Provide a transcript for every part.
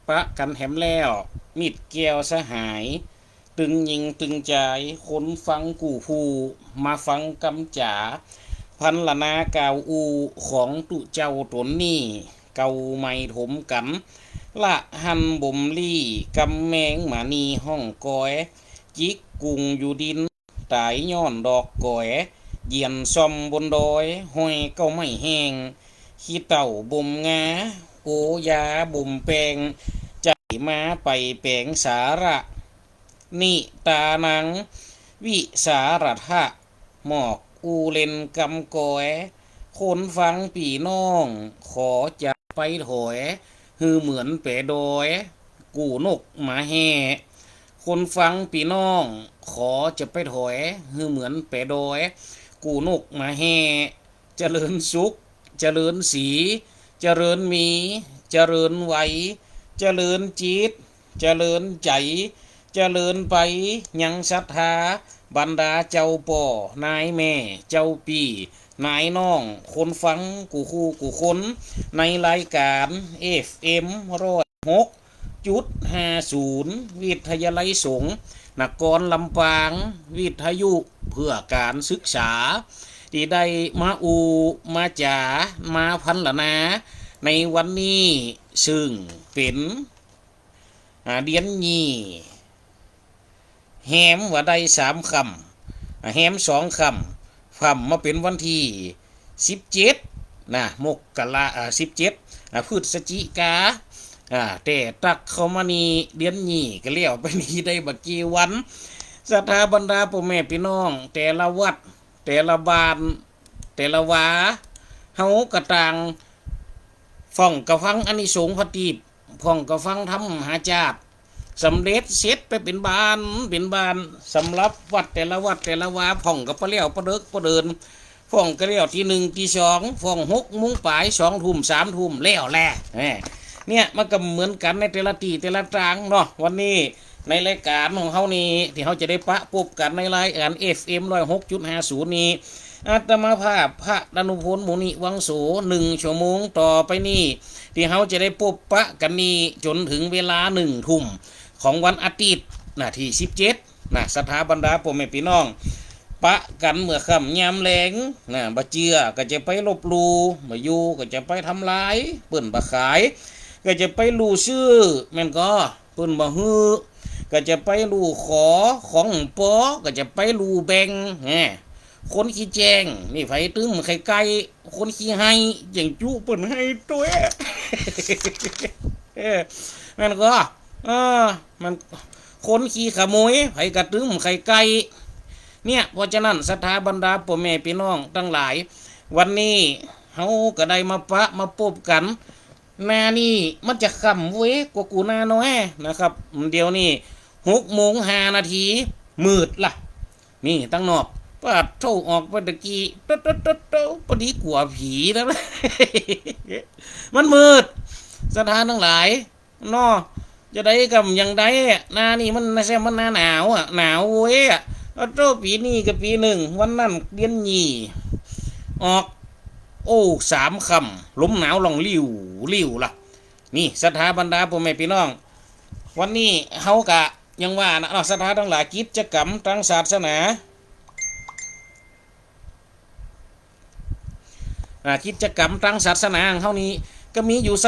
ปะกันแถมแล้วมิดแก้วสหายตึงยิงตึงใจคนฟังกู่ผู้มาฟังกำจ๋าพันละนากาวอูของตุเจ้าตนนี่เกาไม่ถมกันละหันบ่มลี่กำแมงหมานีห้องก้อยจิกกุงอยู่ดินตายย้อนดอกก้อยเยียนซอมบนดอยห้อยเก้าไม่แห้งขี้เต่าบ่มงาโอยาบ่มแปงใจมาไปแปลงสาระนิตานังวิสารัทะหมอกอูเลนกำกอยคนฟังปีน้องขอจะไปถอยฮือเหมือนเปดอยกูนกหมาแห่คนฟังปีน้องขอจะไปถอยฮือเหมือนเปดอยกูนกหมาแห่เจริญสุขเจริญสีเจริญมีเจริญไหวเจริญจิตเจริญใจเจริญไปยังศรัทธาบรรดาเจ้าป่อนายแม่เจ้าปีนายน้องคนฟังกูคู่กูคนในรายการFM 106.50วิทยาลัยสงฆ์นครลำปางวิทยุเพื่อการศึกษาที่ได้มามาจ๋ามาพันละนาในวันนี้ซึ่งเป็นเดือนนี้แฮมว่าได้3 คำแฮม2 คำมาเป็นวันที่17นะมกรา17พฤศจิกาแต่ตักเข้ามานี่เดือนนี้ก็เลี้ยวไปนี่ได้บักกี่วันศรัทธาบรรดาพ่อแม่พี่น้องแต่ละวัดแต่ละบ้านแต่ละวาเฮากระต่างฟ้องกระฟังอานิสงส์พระตีบฟ้องกระฟังธรรมหาจาตุสำเร็จเสร็จไปเป็นบ้านสำหรับวัดแต่ละวาฟ้องกับปะเลี้ยวปะเดิกปะเดินฟ้องกระเลี้ยวที่1ที่2ฟ้อง6 โมงปลาย2 ทุ่ม3 ทุ่มแล้วแหละเนี่ยมันก็เหมือนกันในแต่ละตีแต่ละทางเนาะวันนี้ในรายการของเขานี่ที่เขาจะได้ปะปบกันในรายการ FM 106.50นี้อาตมาภาพพระดนุพลมุนิวังโส1 ชั่วโมงต่อไปนี้ที่เขาจะได้ปบปะกันนี้จนถึงเวลา1 ทุ่มของวันอาทิตย์ที่17สถาบรรดาพ่อแม่พี่น้องปะกันเมื่อค่ำยามแลงบ่เจือก็จะไปลบลูบ่อยู่ก็จะไปทำลายเปิ้นบ่ขายก็จะไปลู่ชื่อแม่นก็เปิ้นบ่ฮื้อก็จะไปลู่ขอของปอก็จะไปลู่แบ่งคนขี้แจงนี่ไผตึ้มไข่ไก่คนขี้ให้จังจุเปิ้นให้ตัวแม่นก็มันคนขี้ขโมยไผกระตึ้มไข่ไก่เนี่ยเพราะฉะนั้นศรัทธาบรรดาพ่อแม่พี่น้องทั้งหลายวันนี้เฮาก็ได้มาปะมาพบกันนานี่มันจะค่ำเว้ยกว่ากูนาน้อยนะครับเดี๋ยวนี้6 โมง 5 นาทีมืดล่ะนี่ตั้งนอกป้าโทรออกไปตะกี้ต๊ดพอดีกลัวผีแล้วมันมืดสถานทั้งหลายเนาะจะได้กับอย่างใดนานี่มันไม่ใช่มันหน้าหนาวหนาวเว้ยโตปีนี้กับปี1วันนั้นเดือนนี้ออก3 คำลมหนาวลองลิ่วล่ะนี่ศรัทธาบรรดาพ่อแม่พี่น้องวันนี้เฮากะยังว่านะศรัทธาทั้งหลายกิจกรรมทางศาสนากิจกรรมทางศาสนาเฮานี้ก็มีอยู่ส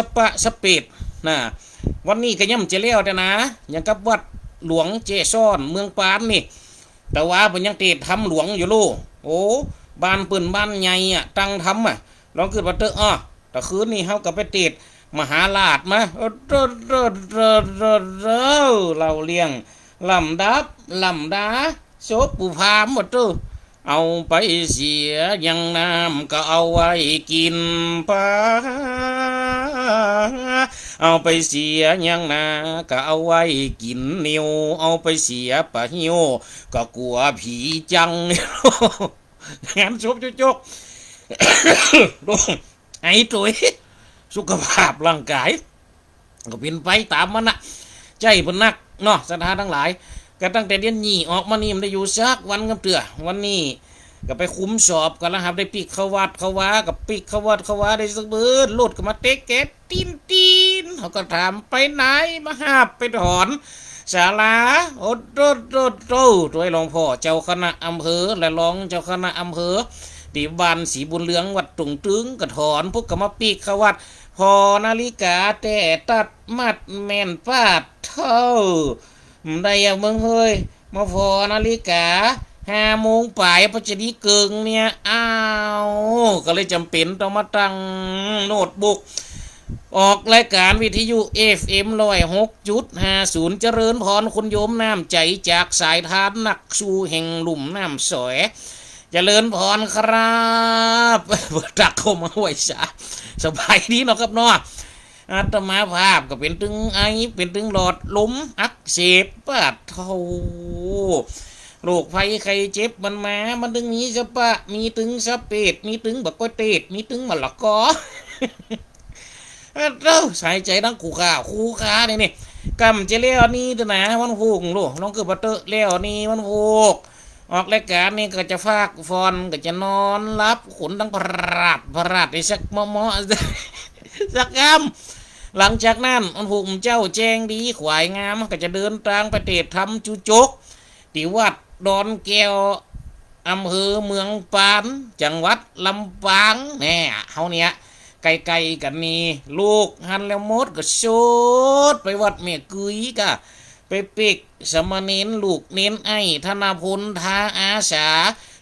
เปดวันนี้ก็ย่ำจะเลี้ยวแต่นะอย่างกับวัดหลวงเจซ่อนเมืองปานนี่แต่ว่าเพิ่นยังเตะทำหลวงอยู่โลโอ้บ้านปืนบ้านใหญ่ตั้งทำลองขึ้นมาเตอะแต่คืนนี้เฮาก็ไปเตะมหาลาดมาเราเลี้ยงลำดาโซปูพามหมดตู้เอาไปเสียยังน้ำก็เอาไว้กินปลาเอาไปเสียยังนาก็เอาไว้กินเหนียวเอาไปเสียปะหิวก็กลัวผีจังงานศพจกไอ้ตัวสุขภาพร่างกายก็เป็นไปตามมันใจเพิ่นนักเนาะศรัทธาทั้งหลายก็ตั้งแต่เดือนนี้ออกมานี่มันได้อยู่สักวันกับเตือวันนี้ ก็ไปคุ้มสอบกันแล้วครับได้ปีกเขาวัดเขาว้ากับปีกเขาวัดเขาว้าได้สักเบิดลุดก็มาเตะเกตตีนเขาก็ถามไปไหนมาหาบไปถอนศาลาโอ้โตด้วยหลวงพ่อเจ้าคณะอำเภอและรองเจ้าคณะอำเภอตีบานสีบุญเหลืองวัดตุงตึงกระถอนพวกก็มาปีกเขาวัดพอนาฬิกาแต่ตัดมัดแม่นปาดเท่าได้อย่างเมืองเฮ้ยมาพอนาฬิกา5 โมงปลายพอจะดีเกิงเนี่ยอ้าวก็เลยจำเป็นต้องมาตั้งโน้ตบุ๊กออกรายการวิทยุ FM 106.50 เจริญพรคุณโยมน้ำใจจากสายทานนักสู่แห่งหลุมน้ำสอยเจริญพรครับตักเข้ามาไว้ซะสบายดีเนาะครับเนาะอาตมาภาพก็เป็นตึงไอเป็นตึงหลอดลมอักเสบปาดเท่าโรคภัยไข้เจ็บมันตึงมีสะปะมีตึงสะเป็ดมีตึงบักกอยเตดมีตึงมะละกอเราใส่ใจทั้งคู่ขานี่กำจะเลี้ยวนี่ตัวนะมันหูกลูกน้องคือบัตเตอร์เลี้ยวนี่มันหูกออกรายการนี่ก็จะฟากฟอนก็จะนอนรับขนทั้งพราดไอ้สักมอสักกำหลังจากนั้นมันหูกเจ้าแจ้งดีขวายงามก็จะเดินทางไปเตะทำจุจกที่วัดดอนแก้วอำเภอเมืองปานจังหวัดลำปางแน่เฮาเนี่ยไกลๆกันนี่ลูกหันแล้วมดก็โชดไปวัดแม่กุยกะไปปิกสมณเณรลูกเน้นไอ้ธนพลทาอาสา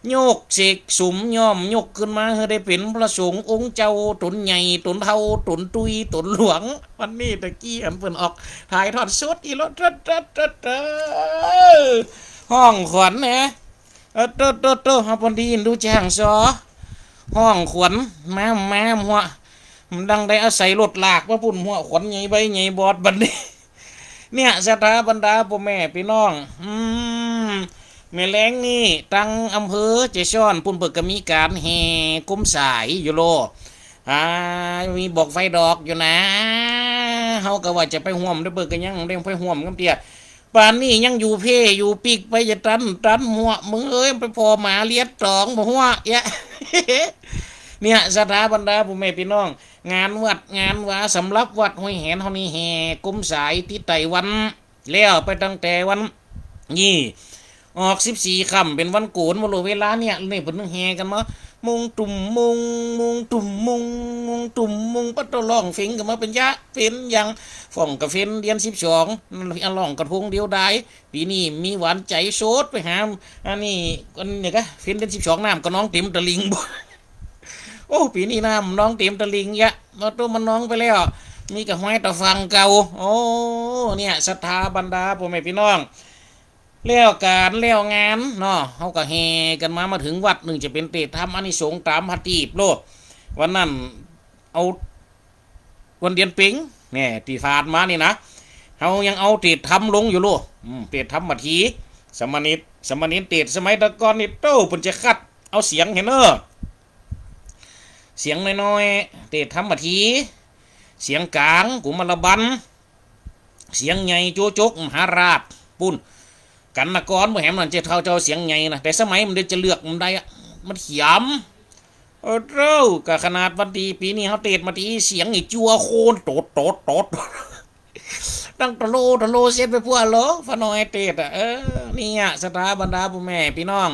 โยกเสกสุมย่อมยกขึ้นมาให้ได้เป็นพระสงฆ์องค์เจ้าตนใหญ่ตนเท่าตนตุยตนหลวงวันนี้ตะกี้อันเปิ่นออกถ่ายทอดสดอีรถห้องขวัญนะฮะพอดีดูแจ้งซอห้องขวัญมาหัวมันดังได้อาศัยรถลากว่าปุ่นหัวขวัญใหญ่ใบใหญ่บอดบัดนี้เนี่ยสถาบรรดาพ่อแม่พี่น้องแม่แรงนี่ตั้งอำเภอเจช่อนปุ่นเปิดก็มีการแห่ก้มสายอยู่โลมีบอกไฟดอกอยู่นะเฮาก็ว่าจะไปห่วมได้เปิดกันยังได้ไปห่วมกันเตี้ยป่านนี้ยังอยู่เพ่อยู่ปีกไปจะตันหัวมึงเอ้ยไปพอหมาเลียดตองบ่หัวเนี่ยสถาบรรดาพ่อแม่พี่น้องงานวัดงานวาสำหรับวัดห้วยแหนเฮานี่แห่กุมสายที่ไต้วันแล้วไปตั้งแต่วันนี่ออก14 ค่ำเป็นวันโกนบ่รู้เวลาเนี่ยนี่เพิ่นแห่กันมามุงตุ่มมุงปัตตร้องเฟิงกันมาเป็นยะเป็นอย่างฟ่องกับเฟนเดือน12อันร้องกระทงเดียวดายปีนี้มีหวานใจโสดไปหาอันนี้เนี่ยก็เฟนเดือน12น้ำก็น้องเต็มตะลิงบ่โอ้ปีนี้น้ำน้องเต็มตะลิงยะมาตัวมันน้องไปแล้วมีกับห้อยตะฟังเก่าโอ้เนี่ยศรัทธาบรรดาพ่อแม่พี่น้องแล้วการแล้วงานเนาะเขาก็แห่กันมาถึงวัดหนึ่งจะเป็นเตะทำอานิสงส์ตามพัตีบโลดวันนั้นเอาวันเดือนปิงเนี่ยตีฟาดมานี่นะเขายังเอาเตะทำลงอยู่โลเตะทำมาทีสมณิเตะสมัยตะกอนนี่โต้เพิ่นจะคัดเอาเสียงเห็นเนอะเสียงน้อยๆเตะทำมาทีเสียงกลางกุมารบันเสียงใหญ่โจจกมหาราชปุ่นกันนกรบ่แหมนั่นจะเท่าเจ้าเสียงใหญ่นะแต่สมัยมันจะเลือกมันได้มันเขียมเรากับขนาดวันดีปีนี้เขาเตะมาทีเสียงอีจัวโคนโตดตั้งตะโลเสียไปพวกเหรอฟนอยเตะนี่อ่ะสถาบรรดาพ่อแม่พี่น้อง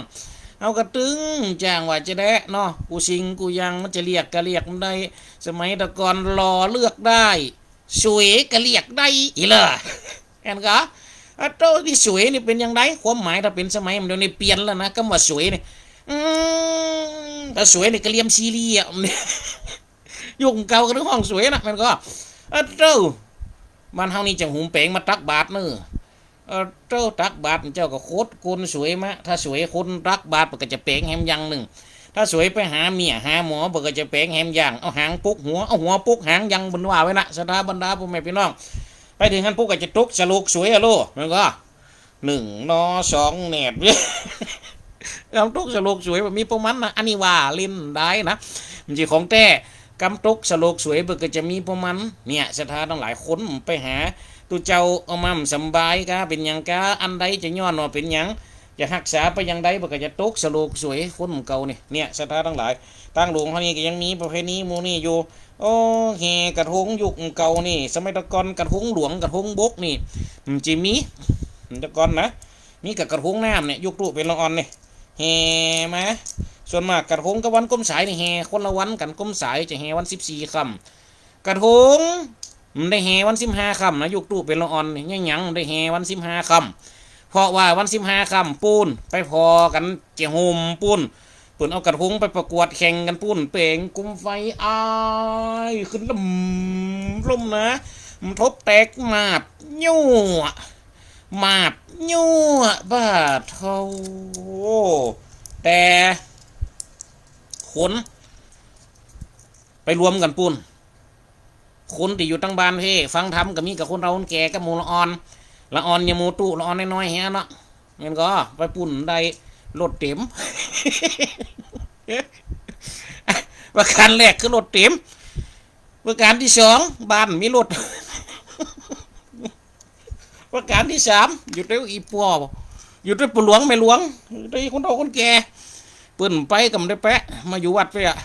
เอากระตึงจ้างว่าจะได้เนาะกูสิงกูยังมันจะเรียกก็เรียกมันได้สมัยตะกอนรอเลือกได้สวยก็เรียกได้อีเลยเห็นกะโตที่สวยนี่เป็นยังไงความหมายถ้าเป็นสมัยมันเดี๋ยวนี้เปลี่ยนแล้วนะคำว่าสวยนี่ถ้าสวยนี่ก็เลียมซีรีส์ยุ่งเก่ากันเรื่องห้องสวยนะมันก็โตมันเฮานี่จังหุมเป่งมาตักบาทเนอะโตตักบาทเจ้าก็โคตรคนสวยมะถ้าสวยคนตักบาทก็จะเป่งแฮมยังหนึ่งถ้าสวยไปหาเมียหาหมอก็จะเป่งแฮมยังเอาหางปุกหัวเอาหัวปุกหางยังบนว่าไว้นะสถาบรรดาพ่อแม่พี่น้องไปถึงขั้นปุ๊กก็จะตุกสลุกสวยอะโลมันก็1 น 2 แหนบกำตุกสลุกสวยแบบมีประมาณนะอันนี้ว่าเล่นได้นะมันจะของแต่กำตุกสลุกสวยก็จะมีประมาณเนี่ยสถานต้องหลายคนไปหาตัวเจ้าเอามั่มสบายกะเป็นยังกะอันใดจะย้อนว่าเป็นยัง จะรักษาไปยังใดบ่ก็จะตกสโลกสวยคนเก่านี่เนี่ยศรัทธาทั้งหลายตั้งหลวงเฮานี่ก็ยังมีประเพณีหมู่นี้อยู่โอ้แห่กระทงยุคเก่านี่สมัยตะก่อนกระทงหลวงกระทงบกนี่มันจะมีตะก่อนนะมีกับกระทงน้ำเนี่ยยุคตู้เป็นละอ่อนนี่แห่มาส่วนมากกระทงกับวันก้มสายนี่แห่คนละวันกันก้มสายจะแห่วัน14ค่ำกระทงมันได้แห่วัน15ค่ำนะยุคตู้เป็นละอ่อนนี่ยังได้แห่วัน15ค่ำเพราะว่าวัน15ค่ำปูนไปพอกันเจียโฮมปูนเปิ่นเอากระทงไปประกวดแข่งกันปุ้นเป่งกุมไฟอ้ายขึ้นลมนะมันทบแตกมาบยั่วมาบยั่วบ้าเท่าแต่คนไปรวมกันปุ้นคนที่อยู่ตั้งบ้านเพ่ฟังทำกับมีกับคนเราคนแก่กับหมูละอ่อนละอ่อนอย่าหมูตุละอ่อนน้อยๆเฮียเนาะเงินก็ไปปุ่นได้รถเต็มประการแรกคือรถเต็มประการที่สองบ้านมีรถประการที่สามอยู่ด้วยอีปัวอยู่ด้วยปู่หลวงไม่หลวงด้วยคนเฒ่าคนแก่ปืนไปกับได้แปะมาอยู่วัดไปอ่ะ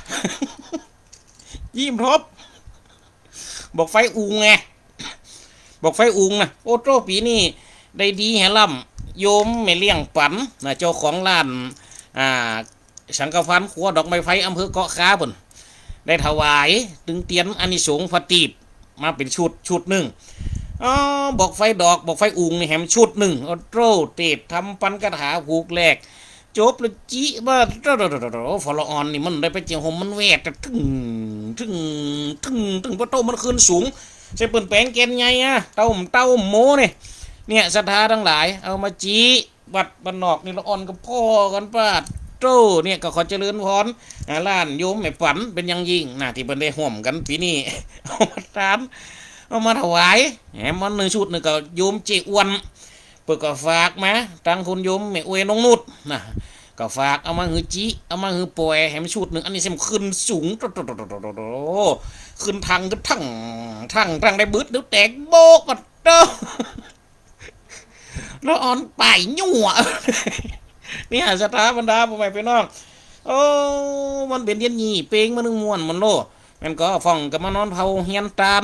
ยิ้มทบบอกไฟอุงไงบอกไฟอุงนะโอ้โตปีนี้ได้ดีแฮล่ำโยมไม่เลี้ยงปันนะเจ้าของร้านสังฆพันธ์ขัวดอกไม้ไฟอำเภอเกาะค้าบนได้ถวายตึงเตียนอานิสงส์พระตีบมาเป็นชุดหนึ่งบอกไฟดอกบอกไฟอุงนี่แหมชุดหนึ่งโอ้โตเตดทำปันกระถาผูกแหลกจบเลยจีบ้าฟอลออนนี่มันได้ไปเจียวหมมันแวดถึงพระโตมันขึ้นสูงใช้ปืนแปลงเกณฑ์ไงอะเต้าโมเนี่ยศรัทธาทั้งหลายเอามาจีวัดบ้านนอกนี่ละอ่อนกับพ่อกันป้าโตเนี่ยก็ขอเจริญพรล้านโยมแม่ฝันเป็นยังยิ่งน่ะที่เป็นได้ห่วมกันปีนี้เอามาทานเอามาถวายแหมมันหนึ่งชุดหนึ่งก็โยมเจอ้วนเปิดก็ฝากมาตั้งคุณโยมแม่อวยน้องนุดนะก็ฝากเอามาหือจีเอามาหือป่วยแหมชุดหนึ่งอันนี้เสมขึ้นสูงขึ้นทางก็ทั้งได้บึ้ดเดี๋ยวแตกโบกมาเต้าแล้วอ่อนป่ายยั่วนี่หาสถาบรรดาพ่อแม่พี่น้องโอ้มันเป็นเย็นยี่เป้งมันนึงม่วนมันโลมันก็ฟ่องกับมานอนเผาเฮียนตาม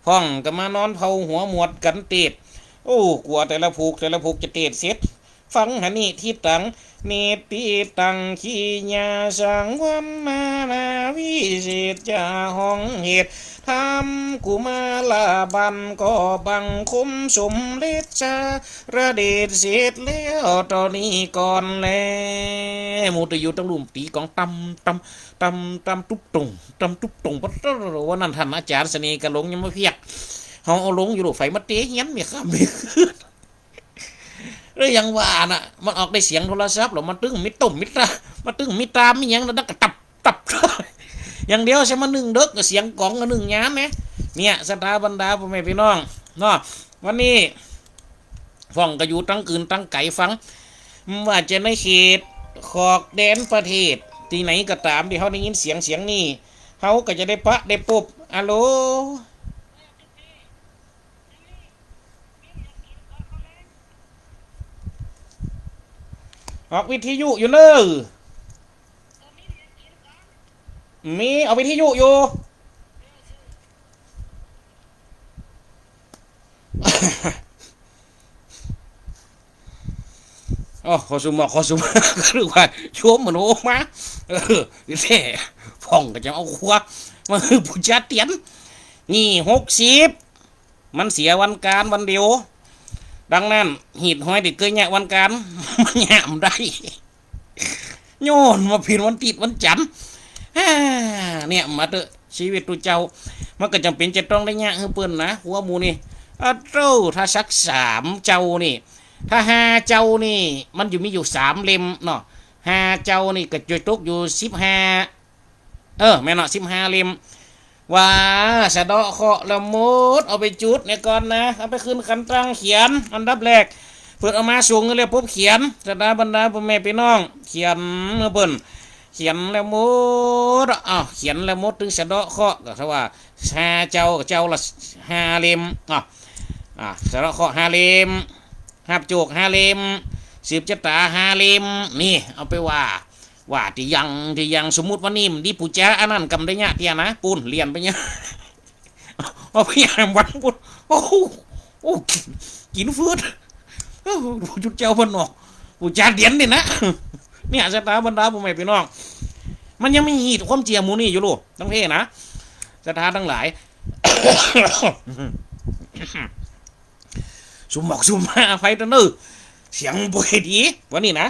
ฟ่องกับมานอนเผาหัวหมวดกันเตดโอ้กลัวแต่ละผูกจะเตดเสร็จฟังหันนี่ที่ตังเนติตังขีญาสังวันนานาวิเศษจาห้องเหตุทำกุมาลาบันก็บังคมสมเด็จจาระเดชเสร็จแล้วตอนนี้ก่อนแล้วมูตอยู่ตั้งลุ่มตีกองตำตุ๊บตรงปัตตวันนั้นท่านอาจารย์เสน่ห์กระลงยังไม่เพียกเขาเอาลงอยู่หลุไฟมาเตะเงี้ยมีข้ามมีขึ้นหรือยังว่าน่ะมันออกได้เสียงโทรศัพท์หรอมันตึ้งมิตุ่มมิตามันตึ้งมิตามมิยังแล้วนักตับอย่างเดียวใช่มันหนึ่งเด็กเสียงกองกับหนึ่งย้ำเนี่ยสถาบรรดาพ่อแม่พี่น้องเนาะวันนี้ฟังก็อยู่ตั้งคืนตั้งไก่ฟังว่าจะในเขตขอกแดนประเทศที่ไหนก็ตามที่เขาได้ยินเสียงนี่เขาก็จะได้ปะได้ปุ๊บอะโหลออกวิทยุอยู่เนอะมีเอาวิทยุอยู่อ๋อขอสุมาคือว่าชมมันโอ้มาแท้พ่องก็จะเอาขวามาผู้จัดเตียนนี่60มันเสียวันการวันเดียวดังนั้นหีดห้อยติดเกยแง่วันการมันแง่มได้โยนมาผิดวันติดวันจันทร์เนี่ยมาเถอะชีวิตตัวเจ้ามันก็จำเป็นจะต้องได้แง่เพื่อนนะหัวมูนี่เจ้าถ้าสัก3เจ้านี่ถ้า5เจ้านี่มันอยู่มีอยู่3เล่มเนาะ5เจ้านี่ก็จะตกอยู่15แม่เนาะ15เล่มว่าสะเดาะเคาะละมุดเอาไปจุดเนี่ยก่อนนะเอาไปขึ้นคันตั้งเขียนอันดับแรกเปิดเอามาสูงกันเลยปุ๊บเขียนสถาบรรดาพ่อแม่พี่น้องเขียนเมื่อเปิ่นเขียนละมุดเขียนละมุดถึงสะเดาะเคาะก็ถ้าว่า5เจ้าละ5เล่มสะเดาะเคาะ5เล่มหับโจก5เล่ม สืบชะตาหาเล่มนี่เอาไปว่าที่ยังสมมุติว่านิ่มดีปูจ้าอันนั้นกำได้เนี่ยเตียนะปูนเรียนไปเนี่ยเอาไปอย่างวันปูนโอ้กินฟืดจุดเจ้าบนนอกปูจ้าเดียนดินะเนี่ยชะตาบรรดาพ่อแม่พี่น้องมันยังไม่มีความเจียมูนี่อยู่ลูกทั้งเพนะชะตาทั้งหลายสุมบอกสุมมาไฟตะนื้อเสียงบ่อยดีวันนี้นะ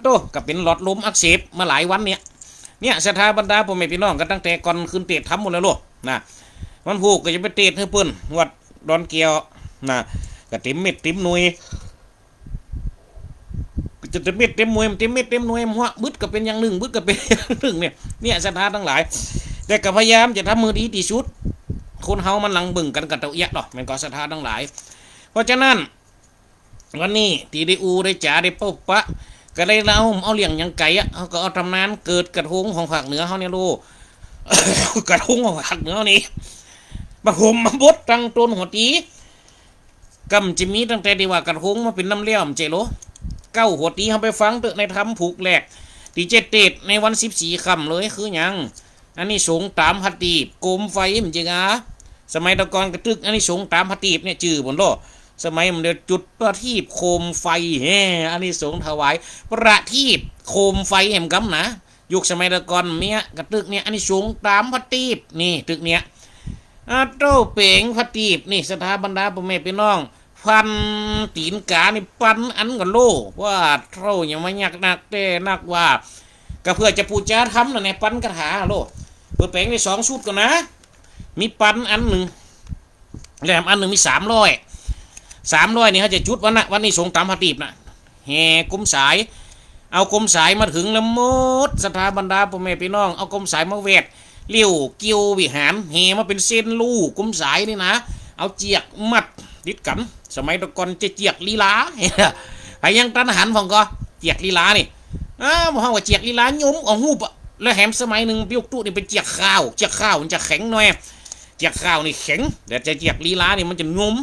โตก็เป็นหลอดลมอักเสบมาหลายวันเนี่ยสถาบรรดาพ่อแม่พี่น้องกันตั้งแต่ก่อนขึ้นเตะทำหมดแล้วลูกนะมันผูกก็จะไปเตะให้เพิ่นวัดดอนเกียวนะก็เต็มเม็ดเต็มหน่วยจะเต็มเม็ดเต็มหน่วยเต็มเม็ดเต็มหน่วยหัวบึดก็เป็นอย่างหนึ่งบึดก็เป็นอย่างหนึ่งเนี่ยสถาทั้งหลายแต่ก็พยายามจะทำมือดีที่สุดคนเฮามันหลังบึ่งกันกับเตาเอียดหรอกมันก็สถาทั้งหลายเพราะฉะนั้นวันนี้ที่ได้อูได้จ๋าได้ปุ๊บปะก็ได้เล่าเอาเลี้ยงยังไก่อะเขาก็เอาตำนานเกิดกระทงของภาคเหนือเขาเนี่ยลูก กระทงของภาคเหนือนี่มาห่มมาบดตั้งต้นหัวตีกำจะมีตั้งแต่ดีว่ากระทงมาเป็นน้ำเลี้ยมเจโลเก้าหัวตีเขาไปฟังเตอะในทำผูกแหลกตีเจเตดในวัน14 ค่ำเลยคือยังอันนี้สงตามพัตีบโกมไฟมันจริงอ่ะสมัยตะกอนกระตึกอันนี้สงตามพัตีบเนี่ยจื่อบนโลสมัยมันเดือจุดประทีปโคมไฟอันนี้สงถวายประทีปโคมไฟแห่งกำนะยุคสมัยตะกอนเมียกระตึกเนี่ยอันนี้สงตามพัตีบนี่ตึกเนี่ยโตเป่งพัตีบนี่สถาบรรดาพ่อแม่พี่น้องพันตีนกานี่ปันอันกันโลว่าเท่าอย่างไม่ยากนักแต่นักว่าก็เพื่อจะปูจาทำนะเนี่ยปันกระถาโลเปิดแปลงได้2 ชุดก่อนนะมีปันอันหนึ่งแหลมอันหนึ่งมี300นี่เขาจะจุดวันนี้สงตามพัตีบนะแห่กุมสายเอากุมสายมาถึงแล้วมดสถาบรรดาพ่อแม่พี่น้องเอากุมสายมาเวทเลี้ยวเกี่ยววิหารแห่มาเป็นเส้นลู่กุมสายนี่นะเอาเจียกมัดติดกันสมัยตะกอนจะเจียกลีลาไอ้ยังตันหันของก็เจียกลีลานี่บอกว่าเจียกลีลายุ่มเอาหูปแล้วแหมสมัยหนึ่งพิกตู้นี่เป็นเจียกข้าวมันจะแข็งหน่อยเจียกข้าวนี่แข็งแต่จะเจียกลีลานี่มันจะนุ่ม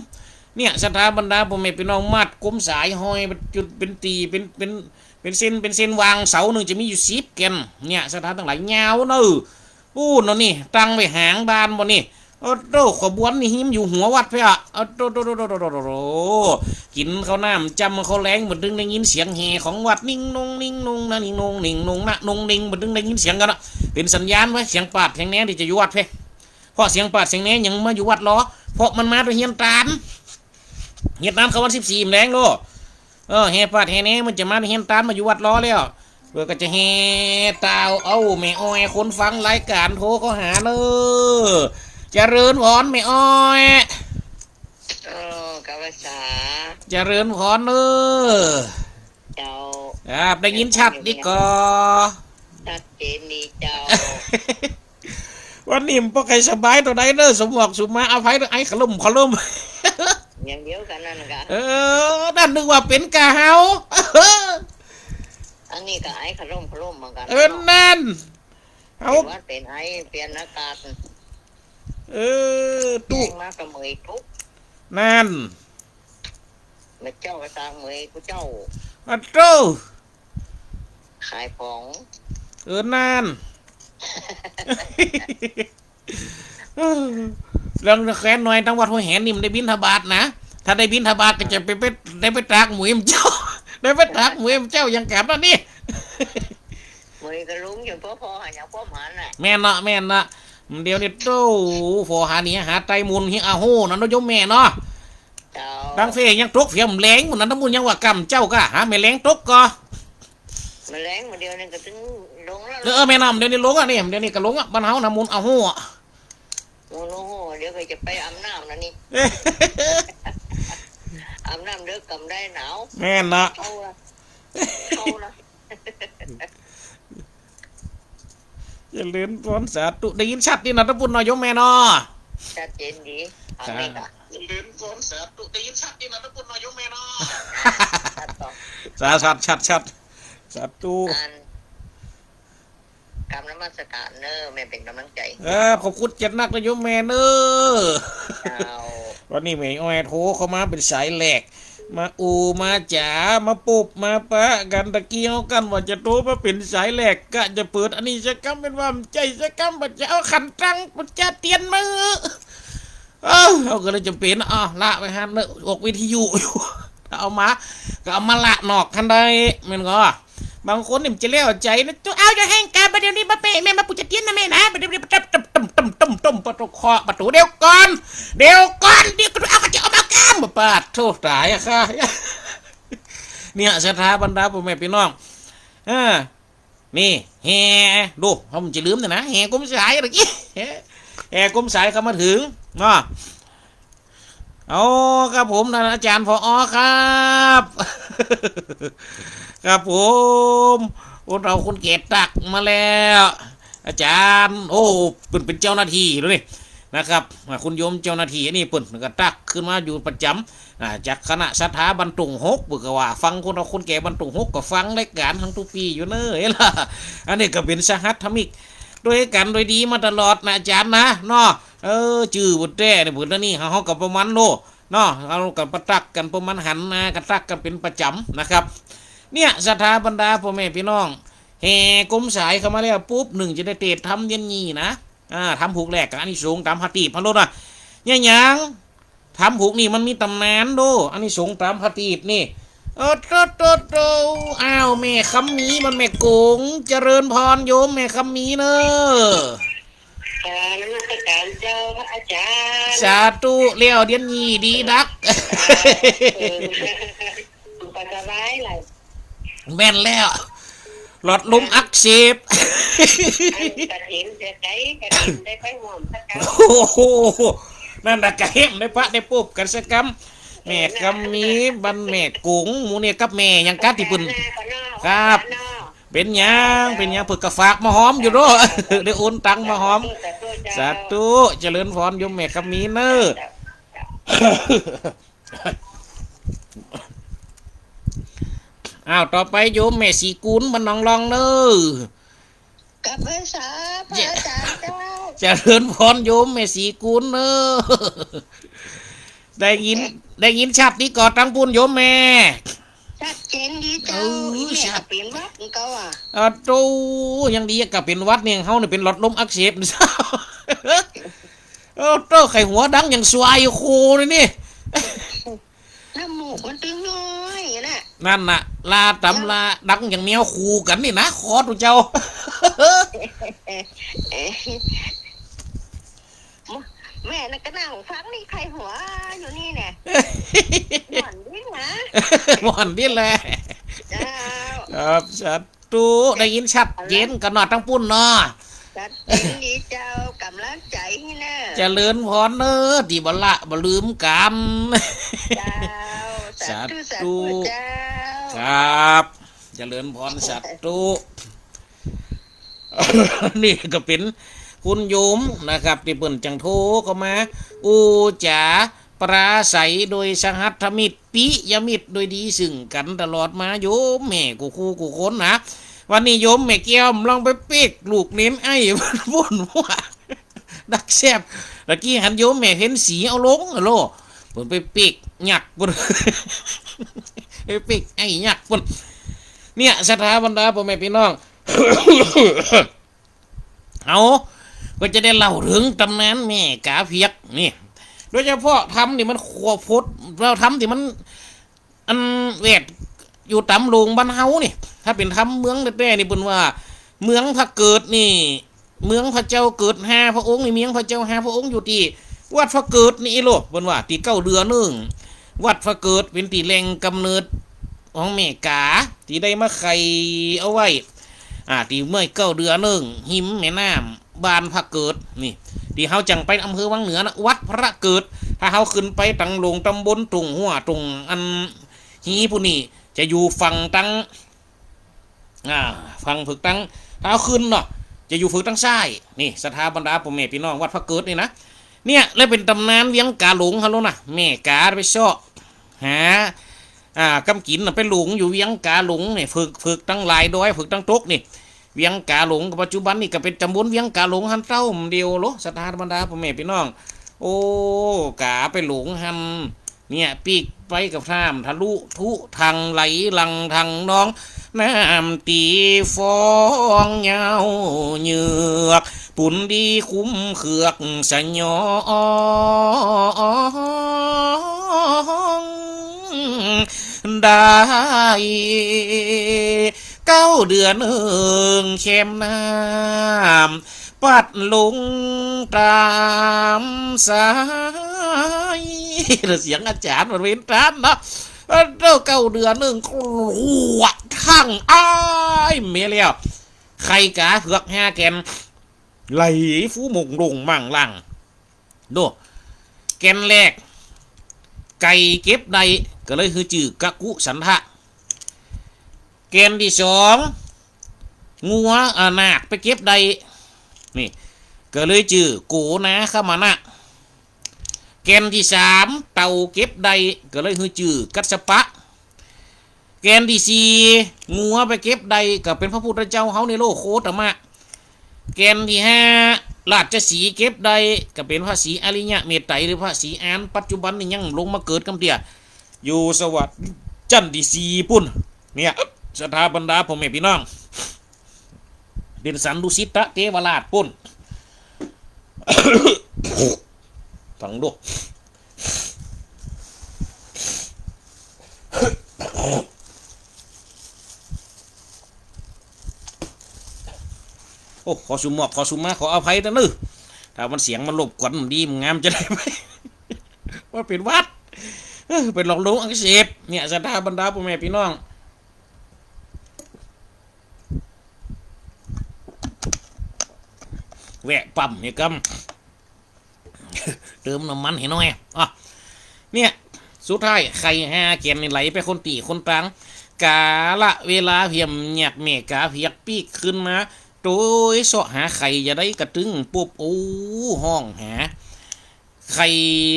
เนี่ยสถาบรรดาพ่อแม่พี่น้องมัดกุมสายห้อยเป็นจุดเป็นตีเป็นเส้นวางเสาหนึ่งจะมีอยู่10 แกนเนี่ยสถาทั้งหลายยาวเนอะนนี่ตั้งไว้หางบานบนนี่ขบวนนี่หิมอยู่หัววัดเพื่อกินข้าวน้ำจำเขาแรงเหมือนดึงได้ยินเสียงแห่ของวัดนิ่งนงนิ่งนงนะนิ่งนงนิ่งนงนะนงนิ่งเหมือนดึงได้ยินเสียงกันนะเป็นสัญญาณไว้เสียงปาดเสียงแน่ที่จะอยู่วัดเพ่เพราะเสียงปาดเสียงแน่ยังมาอยู่วัดล้อเพราะมันมาโดยเฮียนตานเขาวัน14แรงโลแห่ปาดแห่แน่มันจะมาโดยเฮียนตานมาอยู่วัดล้อแล้วเพื่อก็จะแห่ตาวเอาแม่อ้อยคนฟังรายการโทรเขาหาเนอเจริญพรไม่อ้อยกวสาเจริญพรเจ้าได้ยินชัดดีก็ชัดเจนดีเจ้าวันนี้พวกใครสบายตัวใดเนอสมบอกสมมาอภัยไอ้ขลุ่มอย่างเดียวกันนั่นกะนั่นนึกว่าเป็นกาเฮาอันนี้ก็ไอ้ขลุ่มเหมือนกันนั่นเอาว่าเป็นไอ้เปลี่ยนอากาศตู้มากระเมยทุกนั่นมาเจ้าก็ตามเมยกูเจ้าโต้ขายของนั่นเรื่องแค้นหน่อยทั้งวัดหัวแหนนี่มันได้บิณฑบาตนะถ้าได้บิณฑบาตก็จะได้ไปตากหมูเจ้าได้ไปตากหมูเจ้ายังแก่ตอนนี้เมยก็ลุงอย่างพ่อหาอย่างพ่อหมาน่ะแม่นะเดี๋ยวนี้โต้ฟอหานี่หาไตมุนฮิอาโหนั่นน้อยมแม่เนาะดังเฟยยังตกเฟียมแรงมันนั้นทั้งมุนยังว่ากำเจ้าก็หาไม่แรงตกก็มาแรงมาเดียวนี่ก็ถึงลงแล้วแม่น้ำเดี๋ยวนี้ลงอ่ะนี่เดี๋ยวนี้ก็ลงอ่ะบ้านเฮาน้ำมุนเอาโหโอ้โหเดี๋ยวก็จะไปอาบน้ำนะนี่อาบน้ำเด็กกำได้หนาวแม่นะเข้านะอย่าลืมร้อนสาตุได้ยินชัดดีนะท่านปุ่นนายกแม่เนาะชัดเจนดีอันนี้ก็อย่าลืมร้อนสาตุได้ยินชัดดีนะท่านปุ่นนายกแม่เนาะชัดสาตุกำน้ำมันสกัดเนอแม่เป็นกำลังใจขอบคุณจัดนักนายกแม่เนอวันนี้แม่อ้อยโทรเข้ามาเป็นสายแหลก มาอูมาจ๋ามาปุบมาปะกันตะเกียวกันว่าจะโตมาเป็นสายแหลกก็จะเปิดอันนี้จะกำเป็นว่ามันใจจะกำมันจะเอาขันตังมันจะเตียนมือเอาก็เลยจะเป็นละไปฮันเนออกวิทยุอยู่เอามาก็เอามาละนอกทันใดมันก็บางคนนี่มันจะเลี้ยวใจนะตัวเอาจะแห้งการประเดี๋ยวนี้มาเปะแม่มาปุจเตียนนะแม่นะประเดี๋ยวนี้ต้มประตูเคาะประตูเดี๋ยวก่อนเดี๋ยวก็เอาก็จะเอามากล้ามปาดโทษตายอะค่ะเนี่ยสถาบรรดาพ่อแม่พี่น้องนี่แห่ดูเขามันจะลืมนะแห่กุ้มสายอะไรกี้แห่กุ้มสายเขามาถึงเนาะเอาครับผมท่านอาจารย์ผอ.ครับครับผมเราคนเกตตักมาแล้วอาจารย์โอ้เป็นเจ้าหน้าที่ด้วยนะครับคุณโยมเจ้าหน้าที่นี่เปิ่นก็ตักขึ้นมาอยู่ประจำจากคณะสถาบันตุงฮกบอกว่าฟังคนเราคนแก่บรรตุงฮกก็ฟังรายการทั้งทุกปีอยู่เนอะล่ะอันนี้ก็เป็นสหัสธมิกด้วยกันโดยดีมาตลอดนะอาจารย์นะเนาะจื่อบุตรแด่ในบุตรนี่เขากับประมาณโลเนาะเรากับประตักกันประมาณหันนะกระตักกันเป็นประจำนะครับเนี่ยสถาบรรดาพ่อแม่พี่น้องแห่กลมสายเข้ามาแล้วปุ๊บหนึ่งจะได้เตะทำเย็นยี่นะทำผูกแหลกกับอันนี้สูงตามพัติพันโลนะเนี่ยยังทำผูกนี่มันมีตำนานดูอันนี้สูงตามพัตินี่โตอ้าวแม่คำมีมันแม่กงเจริญพรโยมแม่คำมีเนอะนมัสการเจ้าพระอาจารย์สาธุเลี้ยวเดียนยี่ดีดักปัจจัยอะไรแม่นแล้วหลอดลมอักเสบกระถินจะไกกระถินได้ไปห่วงสักกันโอ้โหนั่นน่ะกะเห็นได้พระได้ปุ๊บกันสักกำแม่คำมีบันแม่กุ๋งหมูเนี่ยกับแม่ยังกัดที่ปุ่นครับเป็นยังเพิ่งกระฝากมาหอมอยู่ด้วยได้โอนตังมาหอมสาธุเจริญพรโยมแม่คำมีเนอะอ้าวต่อไปโยมแม่สีกุลมันน้องลองเนอะกับภาษาพระอาจารย์เจ้าเจริญพรโยมแม่สีกุลเนอะได้ยินชัดนี่ก่อตั้งปุ่นโยมแม่ชัดเจนดีเจ้าชัดเป็นวัดเขาโตยังดีกับเป็นวัดเนี่ยเขาเนี่ยเป็นหลอดลมอักเสบนี่เจ้าโตไข่หัวดังอย่างสวายโคเลยนี่น้ำมูกมันตึงน้อยนะนั่นน่ะลาตำลาดังอย่างแมวคู่กันนี่นะคอตัวเจ้าแม่น่ะก็นั่งฟังนี่ใครหัวอยู่นี่เนี่ยหมอนดิ้นนะหมอนดิ้นแหละครับชัดตูได้ยินชัดเย็นกันหนอดทั้งปุ่นเนาะชัดเจนดีเจ้ากำลังใจนี่นะจะเลื่อนพรเนอะที่บละบลืมกันชัดตูครับจะเลื่อนพรชัดตูนี่ก็เป็นคุณโยมนะครับที่เปิ่นจังโทเข้ามาอูจ๋าปราศัยโดยสหัสมิตรปิยมิตรโดยดีซึ่งกันตลอดมาโยมแม่กูคู่กูคนนะวันนี้โยมแม่แก้วลองไปเป๊กลูกเน้นไอ้บุ่นว่าดักแซบตะกี้หันโยมแม่เห็นสีเอาลงโลเปิ่นไปเป๊กหยักบุ่นไปเป๊กไอ้หยักบุ่นเนี่ยสถาบรรดาพ่อแม่พี่น้องเอาก็จะได้เล่าถึงตำนานแม่กาเพียกนี่โดยเฉพาะทำที่มันขวบพดเราทำที่มันอันเวทอยู่ตำลงบ้านเฮานี่ถ้าเป็นทำเมืองแต่นี่เป็นว่าเมืองพระเกิดนี่เมืองพระเจ้าเกิด5 พระองค์นี่เมืองพระเจ้า5 พระองค์อยู่ที่วัดพระเกิดนี่โลเป็นว่าที่9 เดือนนึงวัดพระเกิดเป็นที่แหล่งกำเนิดของแม่กาที่ได้มาไข่เอาไว้ที่เมื่อ9 เดือนนึงหิมแม่น้ำบานพระเกิดนี่ที่เขาจังไปอำเภอวังเหนือนะวัดพระเกิดถ้าเขาขึ้นไปตังลงตำบลตุงหัวตุงอันฮีผู้นี่จะอยู่ฝั่งตังฝั่งฝึกตังถ้าเขาขึ้นเนาะจะอยู่ฝึกตังซ้ายนี่สถาบรรดาพ่อแม่พี่น้องวัดพระเกิดนี่นะเนี่ยเลยเป็นตำนานเวียงกาหลงเขาแล้วนะแม่กาไปเชาะหากำกินไปหลงอยู่เวียงกาหลงเนี่ยฝึกตั้งหลายดอยฝึกตั้งตกนี่เวียงกาหลงปัจจุบันนี่ก็เป็นตำบลเวียงกาหลงหันเต้าเดียวโลสถาบรรดาพ่อแม่พี่น้องโอ้กาไปหลงหัน เนี่ยปีกไปกับท่ามทะลุทุทางไหลหลังทางน้องน้ำตีฟองเงาเหยือกปุ่นดีคุ้มเขือกสะยองได้9 เดือนเข้มน้ำปัดลงตามสายเสียงอาจารย์มันเป็นท่านนะ9 เดือนขวดทั้งอ้ายเมียแล้วใครกะเผือก5 แกนไหลฟูหมงลงมั่งล่างดูแกนแรกไก่เก็บใดก็เลยคือจื่อกะกุสันทะแกนที่2งัวนาคไปเก็บใดนี่ก็เลยจื่อโกนะขมานะแกนที่3เต่าเก็บใดก็เลยคือจื่อกัสปะแกนที่4งัวไปเก็บใดก็เป็นพระพุทธเจ้าเฮาในโลกโคตมะแกนที่5ราชสีเก็บใดก็เป็นพระศรีอริยะเมตไตรหรือพระศรีอานปัจจุบันนี่ยังลงมาเกิดกำเดียอยู่สวัสดิ์จันทร์ที่4ปุ่นเนี่ยสถาบรรดาพ่อแม่พี่น้องเป็นสันดุสิตะเทวราชปุ่น ฟังดูโอ้ขอสุมอกขอสุมาขออภัยนะนึถ้ามันเสียงมันหลบกวนดีมันงามจะได้ไหม ว่าเป็นวัดเป็นหลอกลวงอักเสบเนี่ยสถาบรรดาพ่อแม่พี่น้องแวะปั๊มเนี่ยกำเติมน้ำมันให้หน่อยอ่ะเนี่ยสุดท้ายไข่5 แกนนี่ไหลไปคนตีคนตังกาละเวลาเพียมหยักเมกาเพียกปีกขึ้นมาโดยเสาะหาไข่จะได้กระตึงปุ๊บโอ้ห้องหาไข่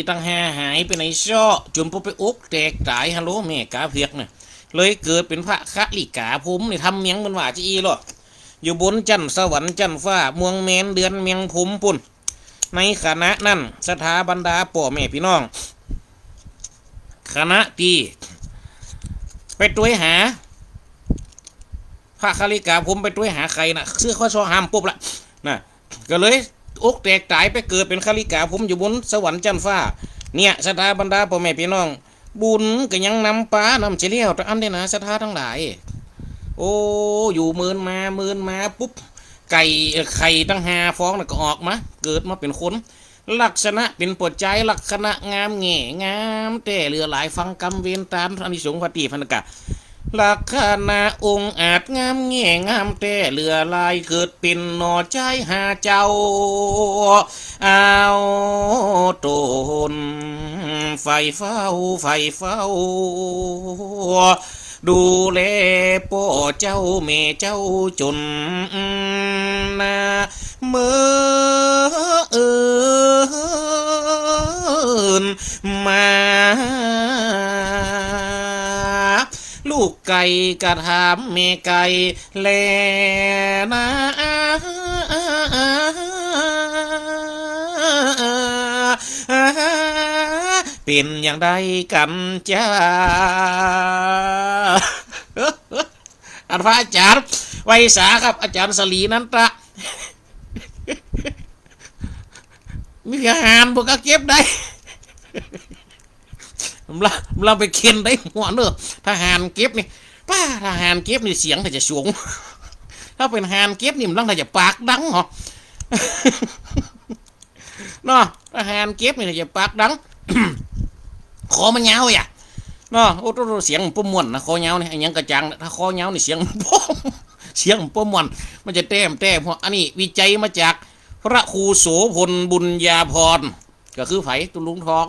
ตั้งหายไปในเสาะจนปุ๊บไปอกแตกตายฮัลโหลเมกาเพียกเนี่ยเลยเกิดเป็นพระคะลิกาผมนี่ทำเมียงมันว่าจะอีหรออยู่บนจันสวรรค์จันฟ้าเมืองเมนเดือนเมียงผมปุ่นในคณะนั่นสถาบรรดาพ่อแม่พี่น้องคณะที่ไปตัวหาพระคาลิกาผมไปตัวหาใครนะเสื้อข้อซอห้ามปุ๊บละนะก็เลยอกแตกตายไปเกิดเป็นคาลิกาผมอยู่บนสวรรค์จันฟ้าเนี่ยสถาบรรดาพ่อแม่พี่น้องบุญก็ยังนำป้านำเฉลียวแต่อันเดนะสถาทั้งหลายโอ้อยู่เมินมาปุ๊บไก่ไข่ตั้ง5 ฟองแล้วก็ออกมาเกิดมาเป็นคนลักษณะเป็นปวดใจลักษณะงามแง่งามแต่เรือหลายฟังกรรมเวรตามอานิสงส์ปฏิพันธกะลักษณะองค์อาจงามแง่งามแต่เรือลายเกิดเป็นหน่อใจหาเจ้าเอาตนไฟเฝ้าดูแลพ่อเจ้าแม่เจ้าจนนาเมื่อมาลูกไก่กระทำแม่ไก่แลนะเป็นอย่างใดกันจ้าพระอาจารย์ไวยสาครับอาจารย์สลีนันตะมีอาหารพวกก็เก็บได้เราไปเค้นได้หัวเนอะทหารเก็บนี่ป้าทหารเก็บนี่เสียงแต่จะสูงถ้าเป็นทหารเก็บนี่มันต้องแต่จะปากดังเหรอเนาะทหารเก็บนี่จะปากดังคอมันยาวอ่ะเนาะโอ้โหเสียงปุ่มม่วนนะคอยาวนี่ยังกระจังถ้าคอยาวนี่เสียงปุ่มม่วนมันจะแต้มเพราะอันนี้วิจัยมาจากพระครูโสพลบุญญาภรณ์ก็คือไผ่ตุลุงทอง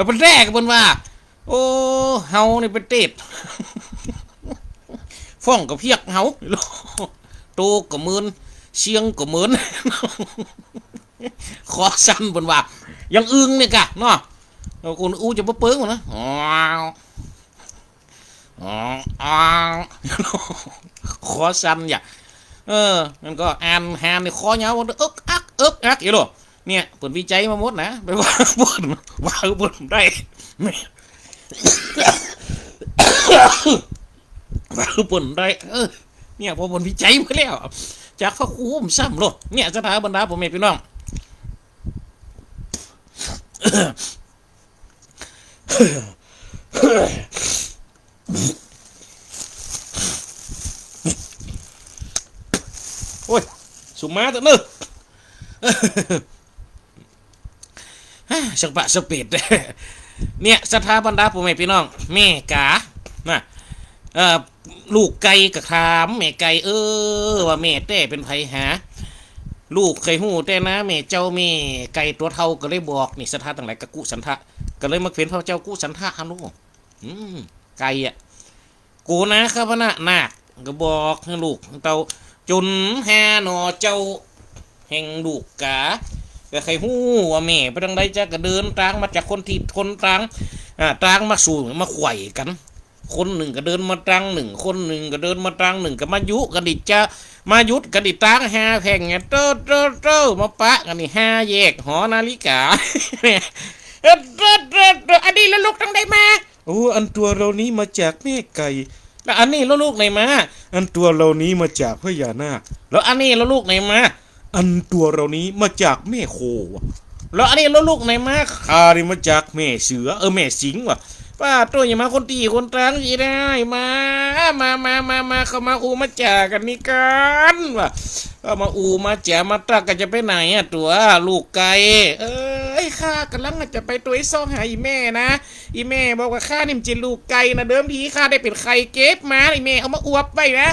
เป็นแรกเป็นว่าโอ้เฮานี่เป็นเต็ดฟ้องกับเพียกเฮาโตกับมืนเชียงกับมืนขอสั้นเป็นว่ายังอึ้งเนี่ยกะเนาะคนอู้จะเปิ้งนะขอสั้นอย่ามันก็อ่านหานในคอเงาเอิกอักอย่างนี้หรอ เนี่ยผลวิจัยมาหมดนะไปว่าบนได้ไม่ว่าบนได้เนี่ยพอผลวิจัยมาแล้วจากเขาคุ้มซ้ำหรอกเนี่ยสถาบรรดาผมเองพี่น้องโอ้ยสุมาตัวนึงสักปะสปีดเนี่ยสถาบรรดาผมเองพี่น้องแม่กานะลูกไก่กับถามแม่ไก่ว่าแม่แต่เป็นไผหาลูกเคยหูแต่นะแม่เจ้าแม่ไก่ตัวเท่าก็เลยบอกนี่สถาต่างหลายกะกุสันทะก็เลยมาเขียนพระเจ้ากุสันทะฮันลูกไก่อ่ะกูนะครับนะนาคก็บอกให้ลูกเต่าจนแฮนอเจ้าแห่งลูกกาก็ใครหู้ว่าแม่ไปทางใดจะก็เดินตางมาจากคนที่คนตางตางมาสู่มาไขว่กันคนหนึ่งก็เดินมาตรังหนึ่งคนหนึ่งก็เดินมาตรังหนึ่งก็มายุกันดิจะมายุดกันดิตางหาแพงเนี่ยเต้อมาปะกันนี่ห้าแยกหอนาฬิกาอันนี้แล้วลูกตั้งได้มาโอ้อันตัวเรานี้มาจากแม่ไก่แล้วอันนี้แล้วลูกไหนมาอันตัวเรานี้มาจากพญานาคแล้วอันนี้แล้วลูกไหนมาอันตัวเรานี้มาจากแม่โคแล้วอันนี้แล้วลูกไหนมาข้านี่มาจากแม่เสือแม่สิงว่ะป้าตัวอย่ามาคนตีคนตรังยีได้มาเข้ามาอูมาจ่ากันนี่กันว่ะเข้ามาอูมาจ่ามาตักกันจะไปไหนตัวลูกไก่ข้ากำลังจะไปตัวไอ้ซ่องหาอีแม่นะอีแม่บอกว่าข้านี่มันจะลูกไก่นะเดิมทีข้าได้เป็นไข่เก็บมาอีแม่เอามาอวบไปนะ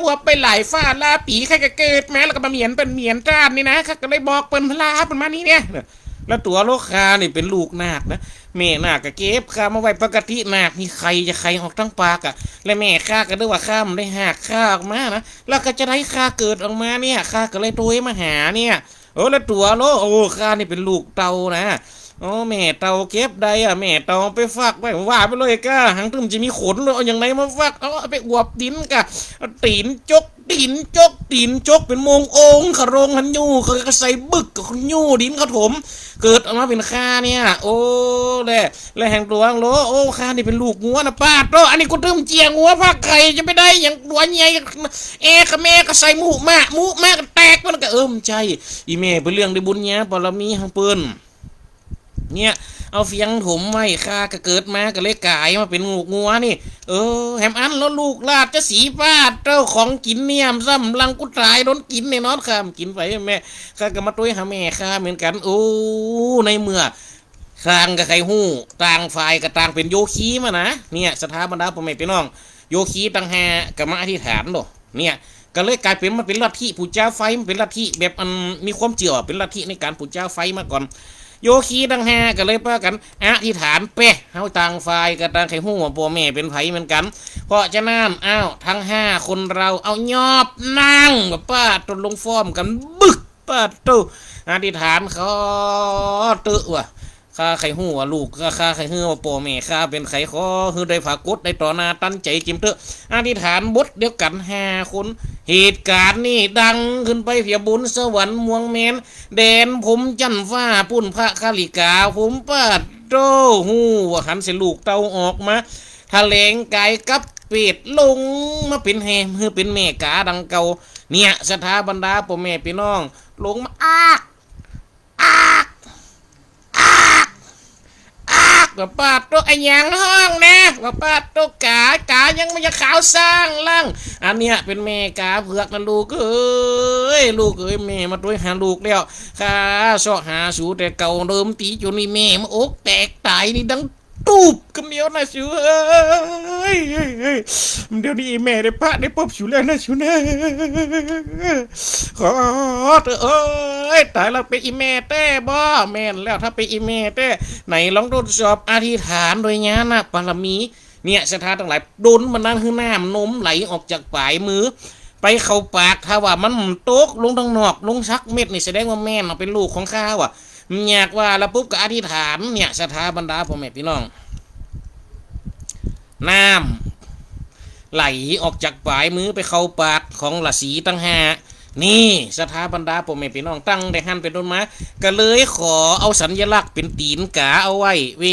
อวบไปหลายฟาดลาปีไข่ก็เกิดมาแล้วก็มาเหมียนเป็นเหมียนจ้านนี่นะข้าก็เลยบอกเป็นพลาเป็นมานี่เนี่ยแล้วตัวโลกคานี่เป็นลูกนาคนะแม่นาคก็เก็บข้ามาไว้ปกตินาคนี่ใครจะใครออกทั้งปากและแม่ข้าก็ด้วยว่าข้ามันได้หักข้าออกมานะแล้วก็จะได้ข้าเกิดออกมาเนี่ยข้าก็เลยตัวมาหาเนี่ยแล้วตัวโลข้านี่เป็นลูกเต่านะแม่เต่าเก็บได้แม่เต่าไปฟักไปว่าไปเลยก้าหังถึงจะมีขนเลยอย่างไรมาฟักไปอวบดินกะตีนจกเป็นมงองค์ขรงหันยูเขาก็ใส่บึกกับยูดินเขาถมเกิดออกมาเป็นข้าเนี่ยและแห่งตัวโลข้านี่เป็นลูกงัวนะป้าโตอันนี้กูตึมเจียงัวพักไข่จะไม่ได้อย่างตัวใหญ่กับแม่ก็ใส่หมูมากแตกมันก็ใจอีแม่เป็นเรื่องได้บุญเนี้ยปรมีหังเปิ้นเนี่ยเอาเฟียงถมไว้ข้าก็เกิดมาก็เลยกลายมาเป็นลูกงัวนี่แฮมอันแล้วลูกลาดจะสีฟาดเจ้าของกินเนี่ยมซ้ำลังกูตายโดนกินในนอนข้ามกินไปแม่ข้าก็มาตุ้ยหาแม่ข้าเหมือนกันในเมื่อต่างกับใครหู้ต่างฝ่ายกับต่างเป็นโยคีมานะเนี่ยสถาบรรดาพ่อแม่พี่น้องโยคีต่างหากับมาอธิษฐานหรอเนี่ยก็เลยกลายเป็นมันเป็นลัทธิปู่เจ้าไฟมันเป็นลัทธิแบบมันมีความเชื่อเป็นลัทธิในการปู่เจ้าไฟมาก่อนโยคีดังแฮก็เลยป้ากันอธิษฐานเป๊ะเฮาต่างฝ่ายกับต่างไข่หู้พ่อแม่เป็นไผเหมือนกันเพราะฉะนั้นทั้ง5คนเราเอายอบนั่งแบบป้าตนลงฟอร์มกันบึกป้าตู้อธิษฐานเขาตึว่ะข้าไข่หู้ลูกข้าไข่หู้พ่อแม่ข้าเป็นไข่ขอคือได้ผากดได้ต่อหน้าตั้งใจจิ้มเถอะอธิษฐานบทเดียวกัน5คนเหตุการณ์นี่ดังขึ้นไปเพียบุญสวรรค์มวงแมนแดนผมจันฟ้าปุ่นพระคาลิกาผมป้าโตหูหันเสลูกเตาออกมาทะเลงกายกับเป็ดลงมาเป็นแฮมคือเป็นแม่กาดังเก่าเนี่ยสถาบรรดาพ่อแม่พี่น้องลงมาว่าป้าตัวไอ้ยังห้องนะว่าป้าตัวกายังไม่จะขาวสร้างล่างอันเนี้ยเป็นแม่กาเผือกนะลูกลูกแม่มาตัวหาลูกแล้วข้าสอหาสูแต่เก่าเดิมตีจนนี่แม่มาอกแตกตายนี่ดังตูบกำเดียวนะสูเดี๋ยวนี้แม่ได้พระได้ปบสูแล้วนะสูนะขอเถอะตายแล้วเป็นอีแม่แต่บ่แม่แล้วถ้าเป็นอีแม่แต่ไหนลองทดสอบอธิษฐานโดยญาณบารมีเนี่ยสถานทั้งหลายโดนมันนั้นคือน้ำนมไหลออกจากปลายมือไปเข้าปากถ้าว่ามันโต๊กลงทางนอกลงชักเม็ดนี่แสดงว่าแม่เป็นลูกของข้าว่ะอยากว่าแล้วปุ๊บก็อธิษฐานเนี่ยสถาบรรดาพ่อแม่พี่น้องน้ำไหลออกจากปลายมือไปเข้าปากของราศีตั้ง5 นี่สถาบรรดาพ่อแม่พี่น้องตั้งได้หันเป็นต้นมาก็เลยขอเอาสัญลักษณ์เป็นตีนกาเอาไว้เว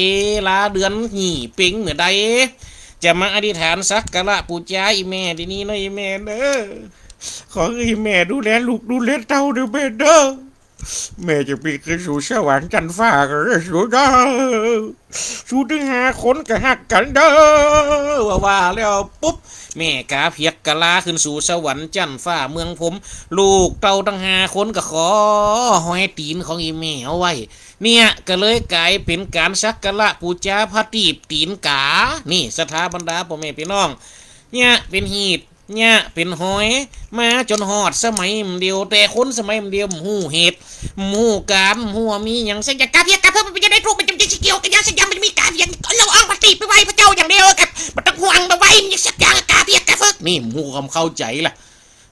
ลาเดือนหี่เป่งเหมือนใดจะมาอธิษฐานสักการะปูชาอีแม่ทีนี้นะอีแม่เด้อขอให้แม่ดูแลลูกดูแลเต้าเด้อแม่เด้อแม่จะไปขึ้นสู่สวรรค์จันทร์ฟ้ากันเลยสู่เด้อสู่ถึง5 คนก็หักกันเด้อว่าแล้วปุ๊บแม่กาเพียกกะลาขึ้นสู่สวรรค์จันทร์ฟ้าเมืองผมลูกเต้าทั้ง5 คนก็ขอห้อยตีนของอีแม่เอาไว้เนี่ยก็เลยกลายเป็นการสักการะปูชาพระตีนกานี่สถาบรรดาพ่อแม่พี่น้องเนี่ยเป็นหีดเนี่ยเป็นหอยมาจนหอดสมัยเดียวแต่คนสมัยเดียวหูเหตุหูการหัวมีอย่างสักอย่างกาเพียกกาเพิ่มมันจะได้รูปมันจะเกี่ยวกับอย่างสักอย่างมันมีการอย่างเราเอาปฏิไปไว้พระเจ้าอย่างเดียวกับมันต้องห่วงมาไว้มีสักอย่างกาเพียกกาเพิ่มนี่หูความเข้าใจล่ะ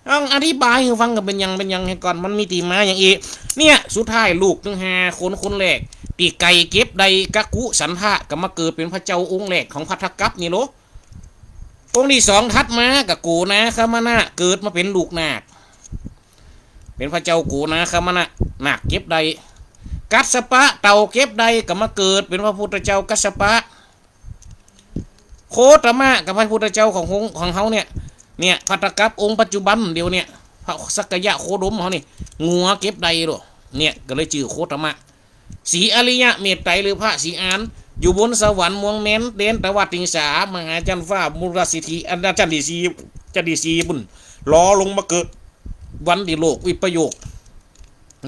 ต้องอธิบายให้ฟังกันเป็นยังให้ก่อนมันมีตีมาอย่างอีเนี่ยสุดท้ายลูกทั้ง5 คนแรกตีไก่เก็บใดกะกุสันทะก็มาเกิดเป็นพระเจ้าองค์แรกของพัทธกัปนี่โลองค์ที่ 2ทัดมากับกูนะคามนะเกิดมาเป็นลูกนาคเป็นพระเจ้ากูนะคามนะนาคเก็บใดกัสสปะเต่าเก็บใดก็มาเกิดเป็นพระพุทธเจ้ากัสสปะโคตมะกับพระพุทธเจ้าของเขาเนี่ยพัทธกัปองค์ปัจจุบันเดียวเนี่ยพระสักยะโคดมเขานี่งัวเก็บใดหรอเนี่ยก็เลยชื่อโคตมะสีอริยะเมตไตรหรือพระสีอานอยู่บนสวรรค์เมืองเม้นเดนตะวัดติงสามหาจันฟ้ามุรสิทธิอันจันดีสีบุญล้อลงมาเกิดวันดิโลกวิปโยค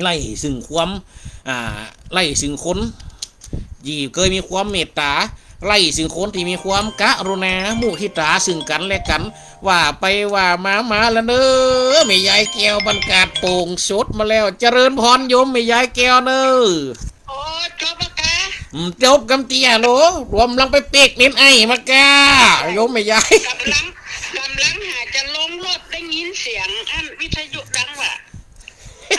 ไล่ซึ่งความไล่ซึ่งคนยี่เคยมีความเมตตาไล่ซึ่งคนที่มีความกรุณามุทิตาซึ่งกันและกันว่าไปว่ามาแล้วเนอแม่ยายแก้วบรรกาศโป่งสดมาแล้วเจริญพรโยมแม่ยายแก้วเนอโอ้จบปะกาจบกำเตียโหลรวมลังไปเปีกเน้นไอ้มากาโยมไม่ยายกำลังหาจะลงรถได้ยินเสียงอันวิทยุดังว่ะ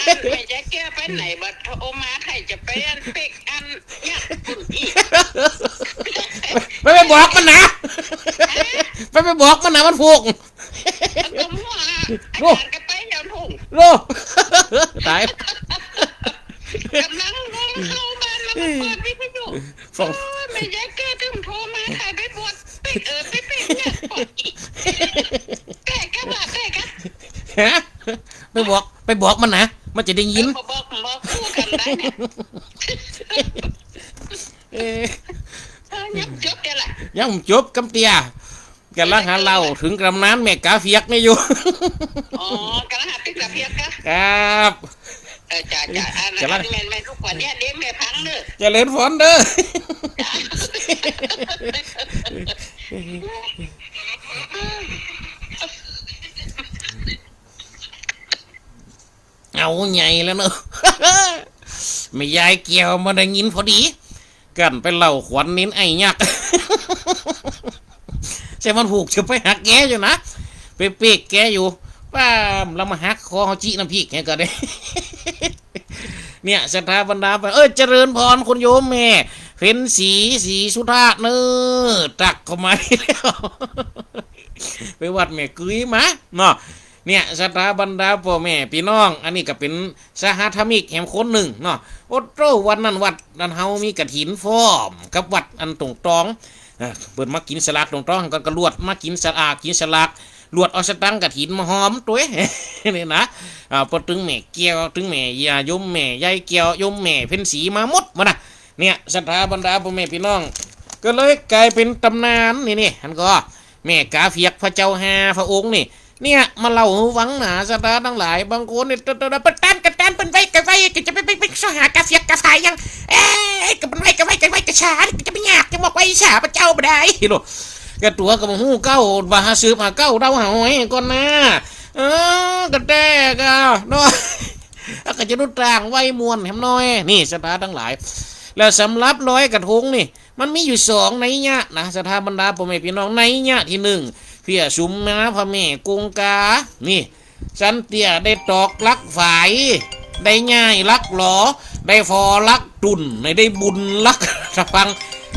อันไม่จะแก้ไปไหนบัดโอมาใครจะไปอันเป๊กอันยักปุ่นอีกไปบอกมันนะไปบอกมันนะมันพูกก็มั่วอาจารย์ก็ไปอย่างทุ่งโลตายกำลังลงเข้าบ้านแล้วเปิดวิทยุไม่จะแก้ถึงโทรมาใครไปบวชไปเป็นเนี่ยแก้กันว่าแก้กันฮะไปบอกมันนะมันจะได้ยินบอกคู่กันได้เนี่ยยังจบกันแหละยังจบกำเตียกันลังหาเราถึงกำนั้นแม่กาเฟียกไม่อยู่อ๋อกำลังหาติ๊กกาเฟียกครับจ่าอันนี้แม่ลูกขวัญเนี่ยเลี้ยงแม่พังเด้อจะเล่นฟอนเด้อเอาใหญ่แล้วเนอะไม่ยายเกี่ยวมาได้ยินพอดีกันไปเล่าขวัญนิ้นไอ้ยักษ์ใช่มันผูกจะไปหักแกอยู่นะไปเปีกแกอยู่ป้าเรามาหักคอเขาจี้น้ำพริกแกก็ได้เนี่ยสถาบรรดาไปเจริญพรคุณโยมแม่เพ็ญสีสุธาเนื้อตักเข้ามาแล้วไปวัดแม่กุ้ยมาเนาะเนี่ยสถาบรรดาพ่อแม่พี่น้องอันนี้ก็เป็นสหธรรมิกแห่งคนหนึ่งเนาะโอ้โหวันนั้นวัดนั้นเฮามีกฐินฟอมกับวัดอันตรงตองเปิดมากินสลักตรงตองก็ลวดมากินสลักลวดเอาสตังกฐินมาหอมตัวนี่นะพอถึงแม่เกี่ยวถึงแม่ยายมแม่ยายเกี่ยวยมแม่เพ็ญศรีมาหมดมานะเนี่ยสถาบรรดาพ่อแม่พี่น้องก็เลยกลายเป็นตำนานนี่อันก็แม่กาเฟียกพระเจ้า5 พระองค์นี่เนี่ยมาเล่าวังหนาสตาทั้งหลายบางคนเนี่ยประตันเป็นไว้กันไว้จะไปสหากาเฟียกกาไฟยังกับเป็นไว้กระชาจะไม่ยากจะบอกไว้ฉาพระเจ้าไม่ได้หรอกกระตัวกับหูเก้าบาซื้อมาเก้าเดาหอยก่อนนะกระแตกเนาะก็จะนุ่งต่างไว้มวนแหมน้อยนี่สตาทั้งหลายแล้วสำหรับร้อยกระทงนี่มันมีอยู่2ในยะนะสถาบรรดาพ่อแม่พี่น้องในยะที่1เพียสุมมาพระแม่กงกานี่สันเตียได้ตอกลักฝ่ายได้ง่ายลักหลอได้ฟอลักตุ่นได้บุญลักสะพัง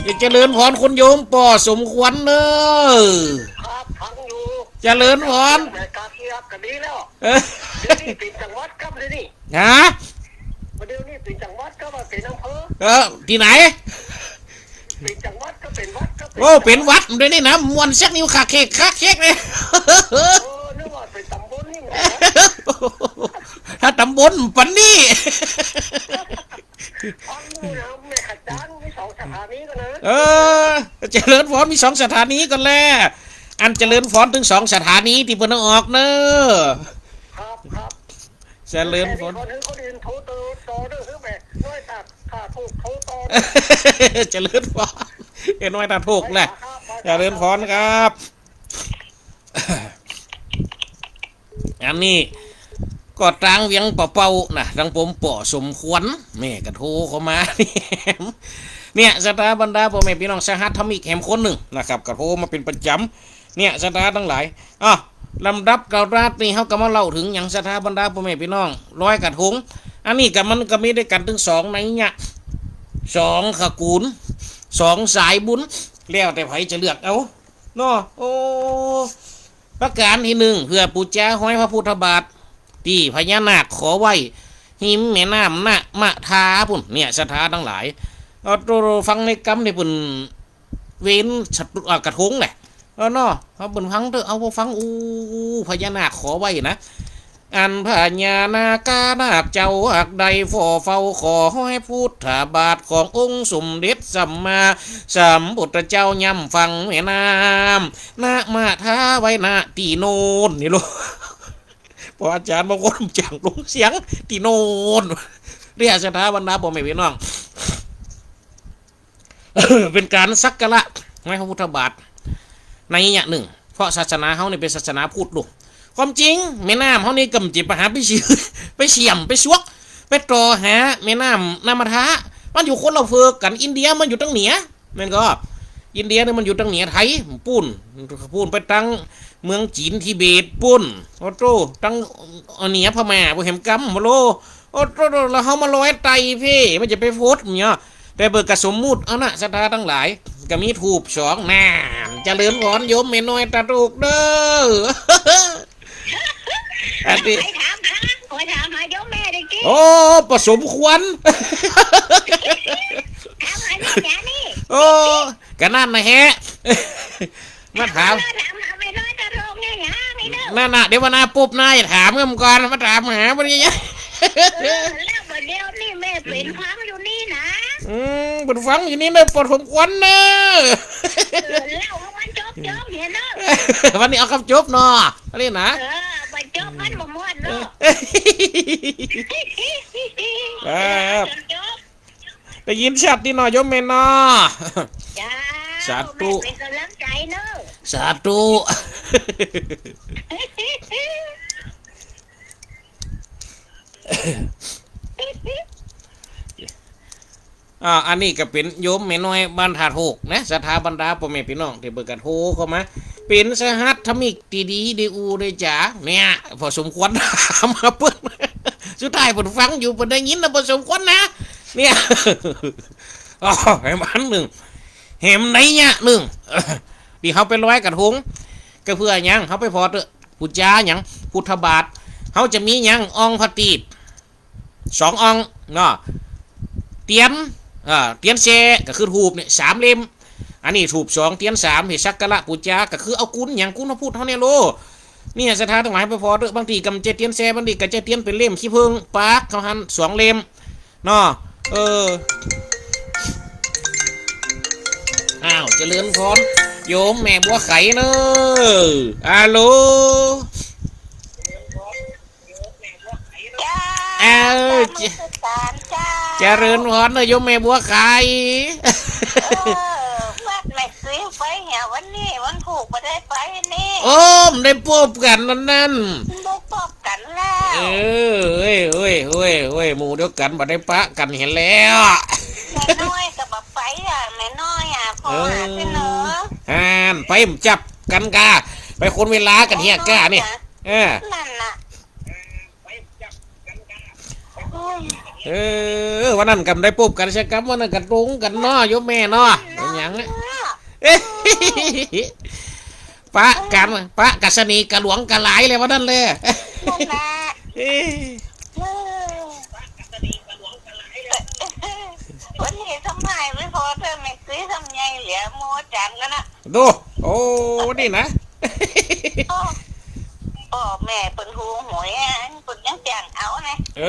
จะเจริญพรคุณโยมป่อสมควรเนอะเจริญพรกาเฟียกกันดีแล้ว ฮะ ประเดี๋ยวนี้เป็นจังหวัดก็มาเป็นอำเภอ ที่ไหน เป็นจังหวัดก็เป็นวัดก็เป็น โอ้เป็นวัดด้วยนี่นะมวนชักนิ้วขาเค้กเลย นึกว่าเป็นตำบลนี่หว่า ถ้าตำบลปันนี่ ฟังดูนะแม่ขัดจานมี2สถานีกันนะ เจริญพรมี2สถานีกันแหละอันเจริญพรถึง2สถานีที่เพิ่นเอาออกเนอะ ครับ เจริญพร คนนึงเขาเรียนโทรต่อเด้อคือแม่น้อยตัดถ้าถูกโทรต่อ เจริญพรเห็นไว้ตาถูกแหละเจริญพรครับอันนี้ก็ตางเวียงเป่าๆนะทั้งผมป่อสมควรแม่กระโทรเข้ามา เนี่ยสถาบรรดาพ่อแม่พี่น้องสหัสทำอีกแหมคนหนึ่งนะครับกระโทรมาเป็นประจำเนี่ยสถาทั้งหลายลำดับกราดนี่เขาก็มาเล่าถึงอย่างสถาบรรดาพ่อแม่พี่น้องร้อยกระทงอันนี้กับมันก็มีได้กันถึง2ในเนี่ย2ขกูล2สายบุญแล้วแต่ไผจะเลือกเอาเนาะโอ้ประการที่1เพื่อปูจาห้อยพระพุทธบาทที่พญานาคขอไว้หิมแม่น้ำน่ะมะทาพุ่นเนี่ยสถาทั้งหลายตัวฟังในกรรมในปุ่นเว้นกระทงแหละเนาะเขาปุ่นฟังเถอะเอาฟังพญานาคขอไว้นะอันพญานาคานาคเจ้าอักใดฝ่อเฝ้าขอให้พุทธบาทขององค์สมเด็จสัมมาสัมพุทธเจ้าย่ำฟังแม่น้ำนามาท้าไว้นาตีโนนนี่ลูกพออาจารย์บางคนจังลงเสียงตีโนนเรียกสถาบรรดาพ่อแม่พี่น้อง เป็นการสักการะให้พระพุทธบาทในอย่างหนึ่งเพราะศาสนาเขาเนี่ยเป็นศาสนาพุทธลูกความจริงแม่น้ำเขานี่กำจิบไปหาไปชื่อไปเฉียมไปชวกไปต่อหาแม่น้ำนามาทะมันอยู่คนเราเฟือกันอินเดียมันอยู่ตั้งเหนือมันก็อินเดียเนี่ยมันอยู่ตั้งเหนือไทยปูนไปตั้งเมืองจีนทิเบตปูนโอ้โตตั้งเหนือพม่าพวกเห็มกัมมาโลโอ้โตแล้วเขามาลอยไตพี่มันจะไปโพสเนี่ยแต่เบิกกระสมมุติเอานะศรัทธาทั้งหลายก็มีถูก2น่าจะเลื่อนวอนโยมแม่น้อยตาถูกเด้ออันนี้ ไปถามหาโยมแม่ได้กี่ โอ้ผสมควัน ถามหาแม่นี่ โอ้กันนั่นนะแฮะ มาถาม ถามหาแม่น้อยตาโรงไงฮะนี่เด้อ นั่นน่ะเดี๋ยววันหน้าปุ๊บนายถามเงินก่อนมาถามหาวันนี้ แล้วบัดเดียวนี่แม่เป็นพังอยู่นี่นะ เป็นฟังอยู่นี่เลยผสมควันเนอะ แล้วมันจบเนี่ยเนาะ วันนี้เอาคำจบเนาะอันนี้นะ มันจบมันบ่ม่วนเนาะ ครับ จบ ได้ยินชัดดีหน่อยโยมแม่เนาะ จ้า สาธุ เป็นกำลังใจเนาะ สาธุ อันนี้ก็เป็นโยมแม่น้อยบ้านถาโถกนะสถาบรรดาพ่อแม่พี่น้องที่เบิกกันโทรเข้ามาเป็นสหัสธมิกดีดีดีอูได้จ๋าเนี่ยพอสมควรถามมาเปิ้ลสุดท้ายผมฟังอยู่ผมได้ยินนะพอสมควรนะเนี่ยแหมอันหนึ่งแหมไหนเนี่ยหนึ่งที่เขาไปร้อยกระทงก็เพื่อยังเขาไปพอเถอะพุทธายังพุทธบาทเขาจะมียังองพระตีบ2 องเนาะเตียนเตียนเซก็คือถูบเนี่ย3 เล่มอันนี้ถูบ2เตียน3เหตุสักการะปูจาก็คือเอากุนอย่างกุนพระพุทธเท่านี้โลเนี่ยสถานทั้งหลายไปพอเด้อบางทีกำเจเตียนเซบางทีกำเจเตียนเป็นเล่มขี้พึ่งปากเขาหัน2 เล่มเนาะอ้าวเจริญพรโยมแม่บัวไข่เนอะฮัลโหล จ้า เจริญพรนะโยมแม่บัวไข่ วัดไม่ซื้อไปเหี่ยวันนี้วันผูกมาได้ไปนี่ โอ้มได้พบกันนั่น บุกปอบกันแล้ว เอ้ยหมู่เดียวกันบ่ได้ปะกันเห็นแล้ว แม่น้อยกับไปแม่น้อยพ่อหาเสนอ ไปจับกันกาไปคนเวลากันเฮียก้านี่นั่นน่ะวันนั้นกันได้ปุ๊บกันใช่ครับวันนั้นกันตรงกันเนาะโยมแม่เนาะอย่างนี้ปะกันปะกัศนีกะหลวงกะหลายเลยวันนั้นเลย ไงเหลือโมจังกันนะ ดูโอ้นี่นะ พ่อแม่เป็นหูหวยเป็นยังจังเอาไง เอ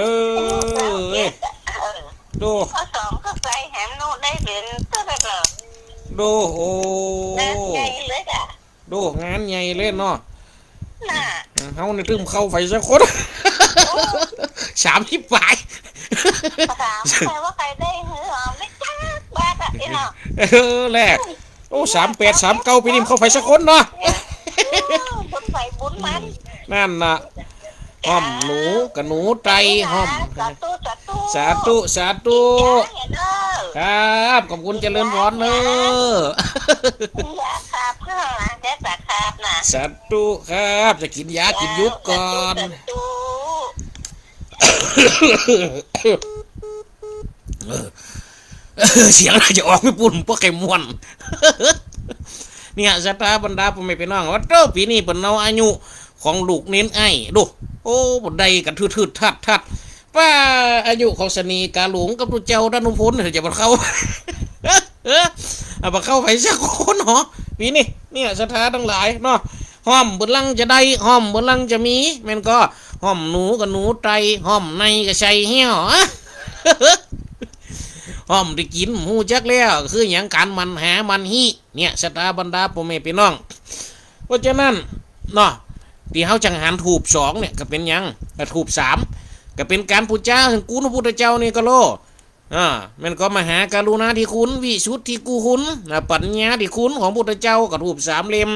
อดู ข้อสองก็ใส่แหมนู่นได้เรียนก็ได้หรอ ดูโอ้ นั่นไงเลยอ่ะ ดูงานใหญ่เล่นเนาะ น่ะ เฮานี่ตึมเข้าไฟสักคน30 ปลาย ถามใครว่าใครได้หือไม่จ้าบ้าอ่ะพี่น้อง แรกโอ้38 39ปีนี้เข้าไฟสักคนเนาะ บุญไฟบุญมัน นั่นน่ะห้อมหนูกับหนูไตห้อม สาธุ สาธุครับขอบคุณเจริญพรเนอะ อย่าขาบข้างหลังแค่แต่ขาบนะ สาธุครับจะกินยากินยุบก่อน เสียงอะไรจะออกไม่ปุ่นเพราะไข่ม้วน เนี่ยสตาบรรดาผมไม่ไปน้องว่าเจ้าปีนี้เป็นเอาอายุของลูกเน้นไอ้ดูโอ้บดใดกันทืดๆทัดป้าอายุของสนีกาหลวงกับตุเจ้าด้านนุพลจะมาเข้า เอามาเข้าไปสักคนเหรอปีนี้เนี่ยสถาทั้งหลายเนาะห้อมบนลังจะได้ห้อมบนลังจะมีแม่นก็ห้อมหนูกับหนูไตห้อมในกับใส่เหี้ยว ห้อมได้กินหมูจักแล้วคืออย่างการมันหามันฮีเนี่ยสตาบรรดาพ่อแม่พี่น้องเพราะฉะนั้นเนาะที่เขาจังหันถูบ2เนี่ยก็เป็นยังถูบ3ก็เป็นการพูดจาถึงกูพระพุทธเจ้านี่ก็โลมันก็มหาการุณาธิคุณวิสุทธิกูคุณปัญญาธิคุณของพุทธเจ้ากับถูบ3 เล่ม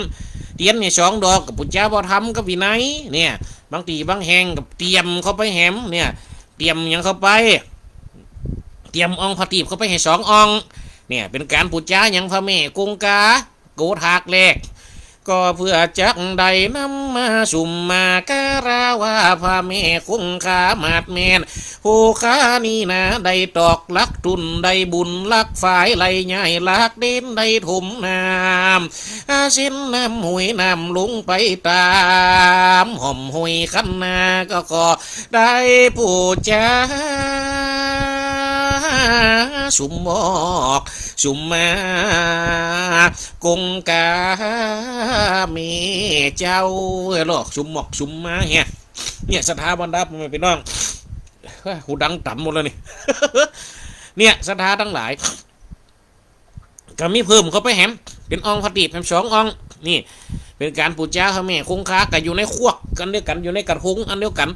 เตียนเนี่ย2 ดอกกับพุทธเจ้าพอทำกับวินัยเนี่ยบางทีบางแห่งกับเตรียมเข้าไปแหมเนี่ยเตรียมยังเข้าไปเตรียมองค์พระตีบเข้าไปให้2 องค์เนี่ยเป็นการพูดจาอย่างพระแม่กงกาโกธากแรกก็เพื่อจักใดนำมาสุ่มมาการาวาพระแม่คงคามาดแมนผู้ค้านี่นะได้ตอกลักทุนได้บุญลักฝ่ายไหลใหญ่ลักเด่นได้ถมน้ำสิ้นน้ำหุยน้ำลงไปตามห่มหุยขันนาก็ได้ผู้จาสุ่มบอกสุ่มมากงกาเมเจ้าหรอกสุ่มหมอกสุ่มมาเนี่ยสถาบรรดาผมไปน้องหูดังต่ำหมดเลยนี่ เนี่ยสถาทั้งหลายก็มีเพิ่มเข้าไปแหมเป็นองค์พระตีบแหม2 องค์นี่เป็นการปูจ้าพระแม่คงคากันอยู่ในควกกันเดียวกันอยู่ในกระทงอันเดียวกัน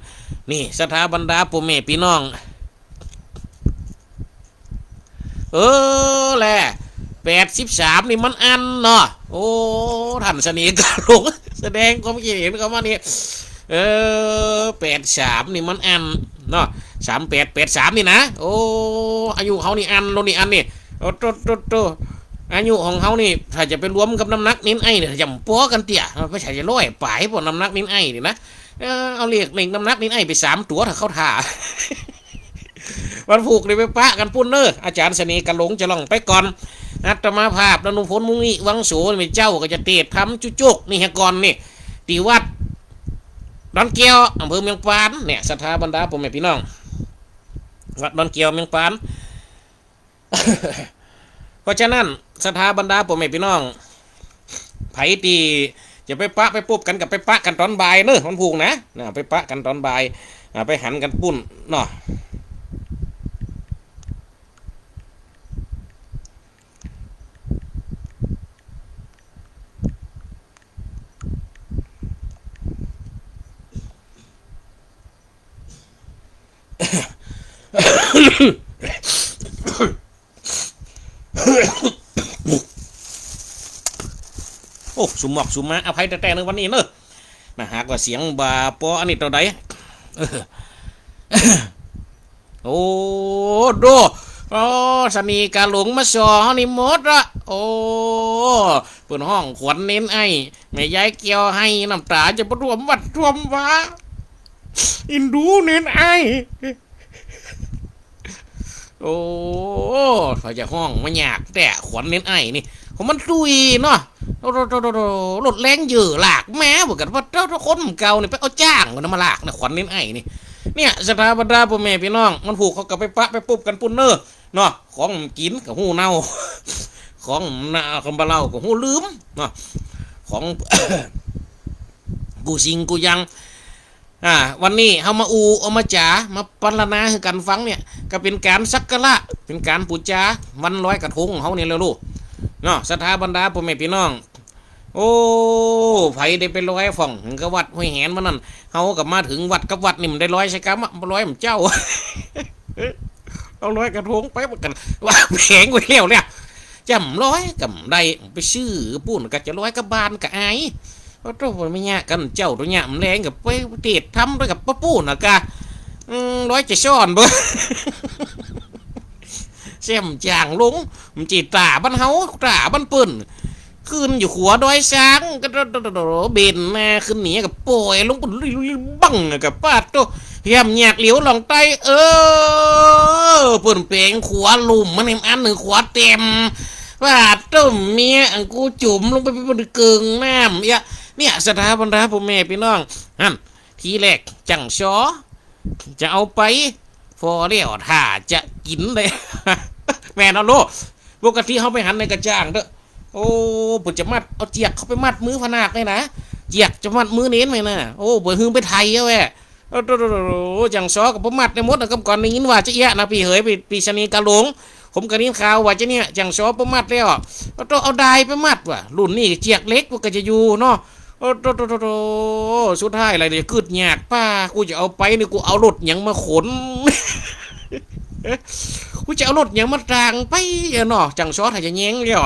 นี่สถาบรรดาพ่อแม่พี่น้องแหละ83นี่มันอันเนาะโอ้ท่านเสน่ห์กาหลงแสดงความคิดเห็นเขามานี่83นี่มันอันเนาะ3883นี่นะโอ้อายุเขานี่อันโลนี่อันนี่โอ้โตอายุของเขานี่ถ้าจะไปรวมกับน้ำหนักนิ้นไอ้เนี่ยจำปัวกันเตี่ยไม่ใช่จะ100 ปลายพวกน้ำหนักนิ้นไอ้นี่นะเอาเรียกหนึ่งน้ำหนักนิ้นไอ้ไป3 ตัวถ้าเข้าท่า วันผูกเลยไปปะกันปุ่นเนออาจารย์เสน่ห์กะหลงจะล่องไปก่อนอาตมาภาพดนุพลมุงิวังโสนี่เจ้าก็จะเตะทำจุกนี่ฮะก่อนนี่ตีวัดดอนเกียวอำเภอเมืองปานเนี่ยสถาบรรดาผมแม่พี่น้องวัดดอนเกียวเมืองปาน เพราะฉะนั้นสถาบรรดาผมแม่พี่น้องไผตีจะไปปะไปปุ๊บกันกับไปปะกันตอนบ่ายเนอะวันผูกนะไปปะกันตอนบ่ายไปหันกันปุ่นเนาะ โอ้สุมหมอกสุมมาอภัยแต่ในวันนี้เนอะนะหากว่าเสียงบาปออันนี้ตัวใดโอ้ดูโอ้สนีกาหลงมาสอนี่หมดละโอ้เปิดห้องขวัญเน้นไอ้แม่ยายเกี่ยวให้น้ำตาจะประรวมวัดรวมว้าอินดูเน้นไอ้โอ้เขาจะห้องมาหยากแต่ขวัญเน้นไอ้นี่ของมันตุยเนาะรถแรงเยอะหลากแม้บอกกันว่าเจ้าคนเก่าเนี่ยไปเอาจ้างกันมาหลากนะขวัญเน้นไอ้นี่เนี่ยสถาบันดาพ่อแม่พี่น้องมันผูกเขากับไปปะไปปุ๊บกันปุ่นเนอร์เนาะของกินกับหูเน่า ของหน้าคำบาเล่าก็หูลืมเนาะของ กูสิงกูยังวันนี้เฮามาเอามาจ๋ามาปรารณาคือกันฟังเนี่ยก็เป็นการสักการะเป็นการปูจาวันลอยกระทงของเฮานี่แหละลูกเนาะศรัทธาบรรดาพ่อแม่พี่น้องโอ้ไผได้ไปลอยฟ่องก็วัดห้วยแหนมันนั่นเฮาก็มาถึงวัดกับวัดนี่มันได้ลอยใช่กะมาลอยมันเจ้า เอาลอยกระทงไปกัน ว่าแพงไว้แล้วเนี่ยจำร้อยกับได้ไปซื้อปุ่นก็จะร้อยกับบานกับไอ้เพราะตัวไม่ยากกันเจ้าตัวเนี้ยมันแรงกับไปเตะทำด้วยกับป้าปูนะกะร้อยจะซ่อนบ่ เสี่ยมจางลงมันจีตาบ้านเฮาตาบ้านปืนขึ้นอยู่ขัวดอยช้างก็เบนมาขึ้นหนีกับป่วยลงปุ่นบังกับป้าตัวเฮียมแยกเหลียวหลงไตปุ่นเปลงขัวลุ่มมันเอ็มอันหนึ่งขัวเต็มว่าต้มเมียอังกูจุ่มลงไปเป็นเกิงน้ำเนี่ยสถาบันดาพ่อแม่พี่น้องฮั่นทีแรกจังช้อจะเอาไปพอเลี้ยวถ้าจะกินเลย แม่นเอาโลปกติเขาไปหันในกระจ่างเด้อโอ้ปุ่นจะมัดเอาเจียกเขาไปมัดมือพนักเลยนะเจียกจะมัดมือเน้นไหมนะโอ้เปิดหึงไปไทยเอาแหวจังช้อกับผมมัดในมดนะครับก่อนในยินว่าจะเอี้ยนะพี่เหยปีชนีกะหลงผมกระนิ้นข่าวว่าจะเนี่ยจังช้อไปมัดแล้วต้องเอาได้ไปมัดว่ะรุ่นนี้เจียกเล็กก็จะอยู่เนาะโอ้สุดท้ายอะไรเดี๋ยวกึดหยากป้ากูจะเอาไปนี่กูเอารถยังมาขน กูจะเอารถยังมาตรางไปเนาะจังช้อถ่ายจะแย้งเลย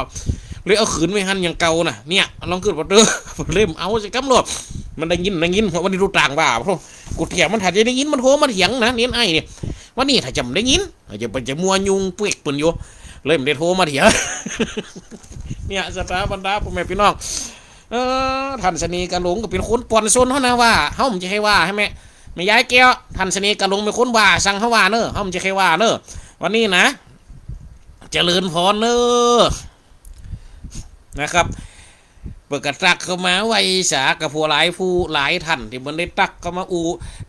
เลยเอาขืนไว้หันอย่างเก่าน่ะเนี่ยลองขึ้นมาเด้อเริ่มเอาสิกำหนดมันได้ยินวันนี้รู้ต่างว่าเพราะกูเถียงมันถ่ายจะได้ยินมันโทรมาเถียงนะเน้นไอ้เนี่ยวันนี้ถ้าจำได้ยินจะมัวยุงเปียกปุ่นอยู่เลยมันได้โทรมาเถียง เนี่ยสถาบันดาพ่อแม่พี่น้องท่านสนีกะหลงก็เป็นคนปอนซนเขานะว่าเขามันจะให้ว่าให้แม่ไม่ย้ายแก้วท่านสนีกะหลงเป็นคนว่าสั่งเขาว่าเนอะเขามันจะให้ว่าเนอะวันนี้นะเจริญพรเนอะนะครับเปิดกระตักเข้ามาไว้สากับผู้หลายท่านที่มันได้ตักเข้ามา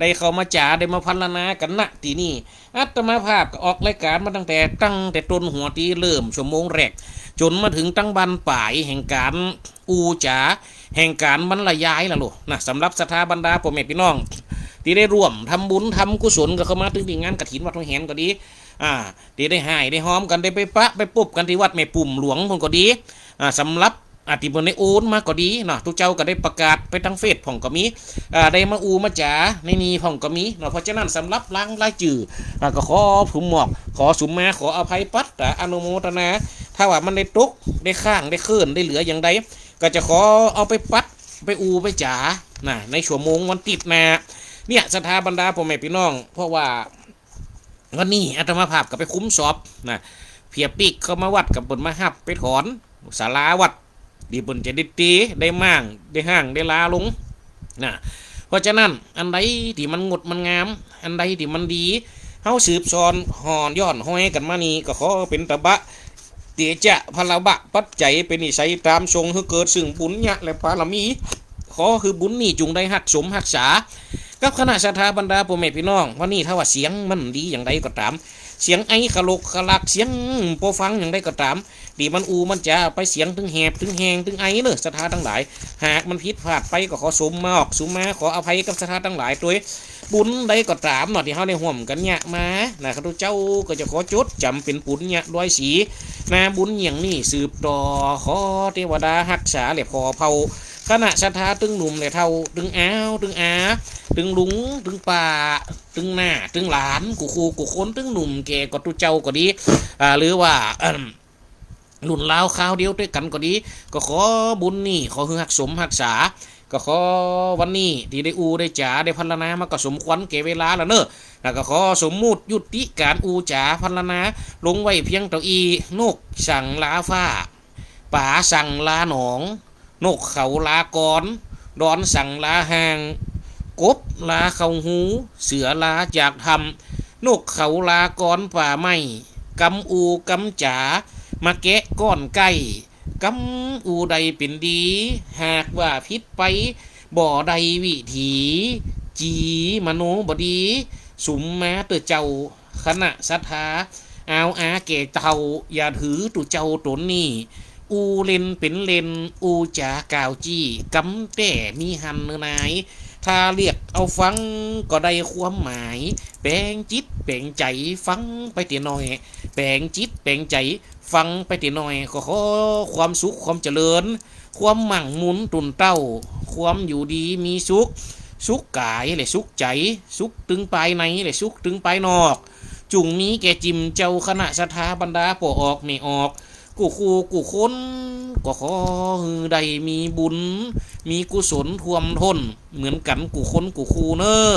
ได้เข้ามาจ่าได้มาพันนากันณที่นี่อัตมาภาพก็ออกรายการมาตั้งแต่ต้นหัวที่เริ่มชั่วโมงแรกจนมาถึงตั้งบันป่ายแห่งการจ๋าแห่งการบรรยายล่ะลูกนะสำหรับศรัทธาบรรดาพ่อแม่พี่น้องที่ได้ร่วมทำบุญทำกุศลก็เข้ามาถึงที่งานกฐินวัดห้วยแหนก็ดีที่ได้หายได้หอมกันได้ไปปะไปปุ๊บกันที่วัดแม่ปุ่มหลวงคนก็ดีสำหรับที่บนได้โอนมาก็ดีเนาะทุกเจ้าก็ได้ประกาศไปทั้งเฟซผ่องก็มีได้มามาจ๋าในนี้ผ่องก็มีเนาะเพราะฉะนั้นสำหรับล้างรายจื่อก็ขอผมหมอกขอสุมมาขออภัยปัดอนุโมทนาถ้าว่ามันได้ตกได้ข้างได้เคลื่อนได้เหลืออย่างใดก็จะขอเอาไปปัดไปไปจ๋าในชั่วโมงวันติดมาเนี่ยศรัทธาบรรดาพ่อแม่พี่น้องเพราะว่าวันนี้อาตมาภาพก็ไปคุ้มสอบเพียปิกเข้ามาวัดกับเปิดมาหับไปถอนศาลาวัดดีบนจะได้ตีได้มั่งได้ห่างได้ลาลงเพราะฉะนั้นอันใดที่มันงดมันงามอันใดที่มันดีเฮาสืบสอนห่อนย้อนห้อยกันมานี่ก็ขอเป็นตบะเตจะพลบะปัจจัยเป็นนิสัยตามทรงให้เกิดซึ่งบุญญะและบารมีขอคือบุญนี่จุงได้หักสมหักษากับคณะศรัทธาบรรดาพ่อแม่พี่น้องวันนี้ถ้าว่าเสียงมันดีอย่างใดก็ตามเสียงไอ้ขลกขลักเสียงโปฟังอย่างใดก็ตามดีมันมันจะไปเสียงถึงแหบถึงแหงถึงไอ้เนอะศรัทธาทั้งหลายหากมันผิดพลาดไปก็ขอสมมาขออภัยกับศรัทธาทั้งหลายด้วยบุญใดก็ตามหน่อยที่เขาได้ห่วมกันเนี่ยมาข้าพเจ้าก็จะขอจดจำเป็นบุญเนี่ยด้วยสีบุญอย่างนี้สืบต่อขอเทวดารักษาและพอเผาคณะศรัทธาตึงหนุ่มและเท่าตึงอ้าวตึงอาตึงลุงตึงป่าตึงหน้าตึงหลานกูคูกูคนตึงหนุ่มแก่ก็ตุเจ้าก็ดีหรือว่าหลุนลาวข้าวเดียวด้วยกันก็ดีก็ขอบุญนี่ขอคือหักสมหักษาก็ขอวันนี้ที่ได้ได้จ๋าได้พันนามาก็สมควรเก็บเวลาแล้วเนอะแล้วก็ขอสมมุติยุติการจ๋าพันนาลงไว้เพียงเต่าอีนกสั่งลาฟ้าป่าสั่งลาหนองนกเขาลากรดอนสั่งลาหางกบลาเขาหูเสือลาจากทำนกเขาลากรป่าไม้กำกำจ๋ามาแกะก้อนไก่กำใดเป็นดีหากว่าพิษไปบ่อใดวิถีจีมโนบดีสุมมาเตอเจ้าคณะศรัทธา เอาอาเกเจ้าอย่าถือตุเจ้าตนนี่อูเลนเป็นเลนอูจากาวจี้กำแต่มีหันเนื้อนายถ้าเรียกเอาฟังก็ได้ความหมายแปลงจิตแปลงใจฟังไปเตียหน่อยแปลงจิตแปลงใจฟังไปเตียหน่อยก็ขอความสุขความเจริญความมั่งมุนตุนเต้าความอยู่ดีมีสุขสุขกายและสุขใจสุขตึงภายในและสุขตึงภายนอกจุงนี้แกจิมเจ้าคณะสถาบรรดาปออกไม่ออกกูคูกูคนก็ขอได้มีบุญมีกุศลท่วมท้นเหมือนกันกูคนกูคูเนอ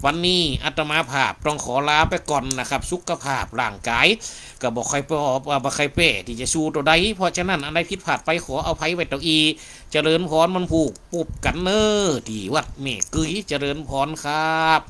วันนี้อาตมาภาพต้องขอลาไปก่อนนะครับสุขภาพร่างกายก็บอกใครปอบใครเป้ที่จะสู้ตัวใดเพราะฉะนั้นอะไรผิดพลาดไปขอเอาภัยไว้ตัวอีเจริญพรมันผูกปุบกันเนอที่วัดเมกึยเจริญพรครับ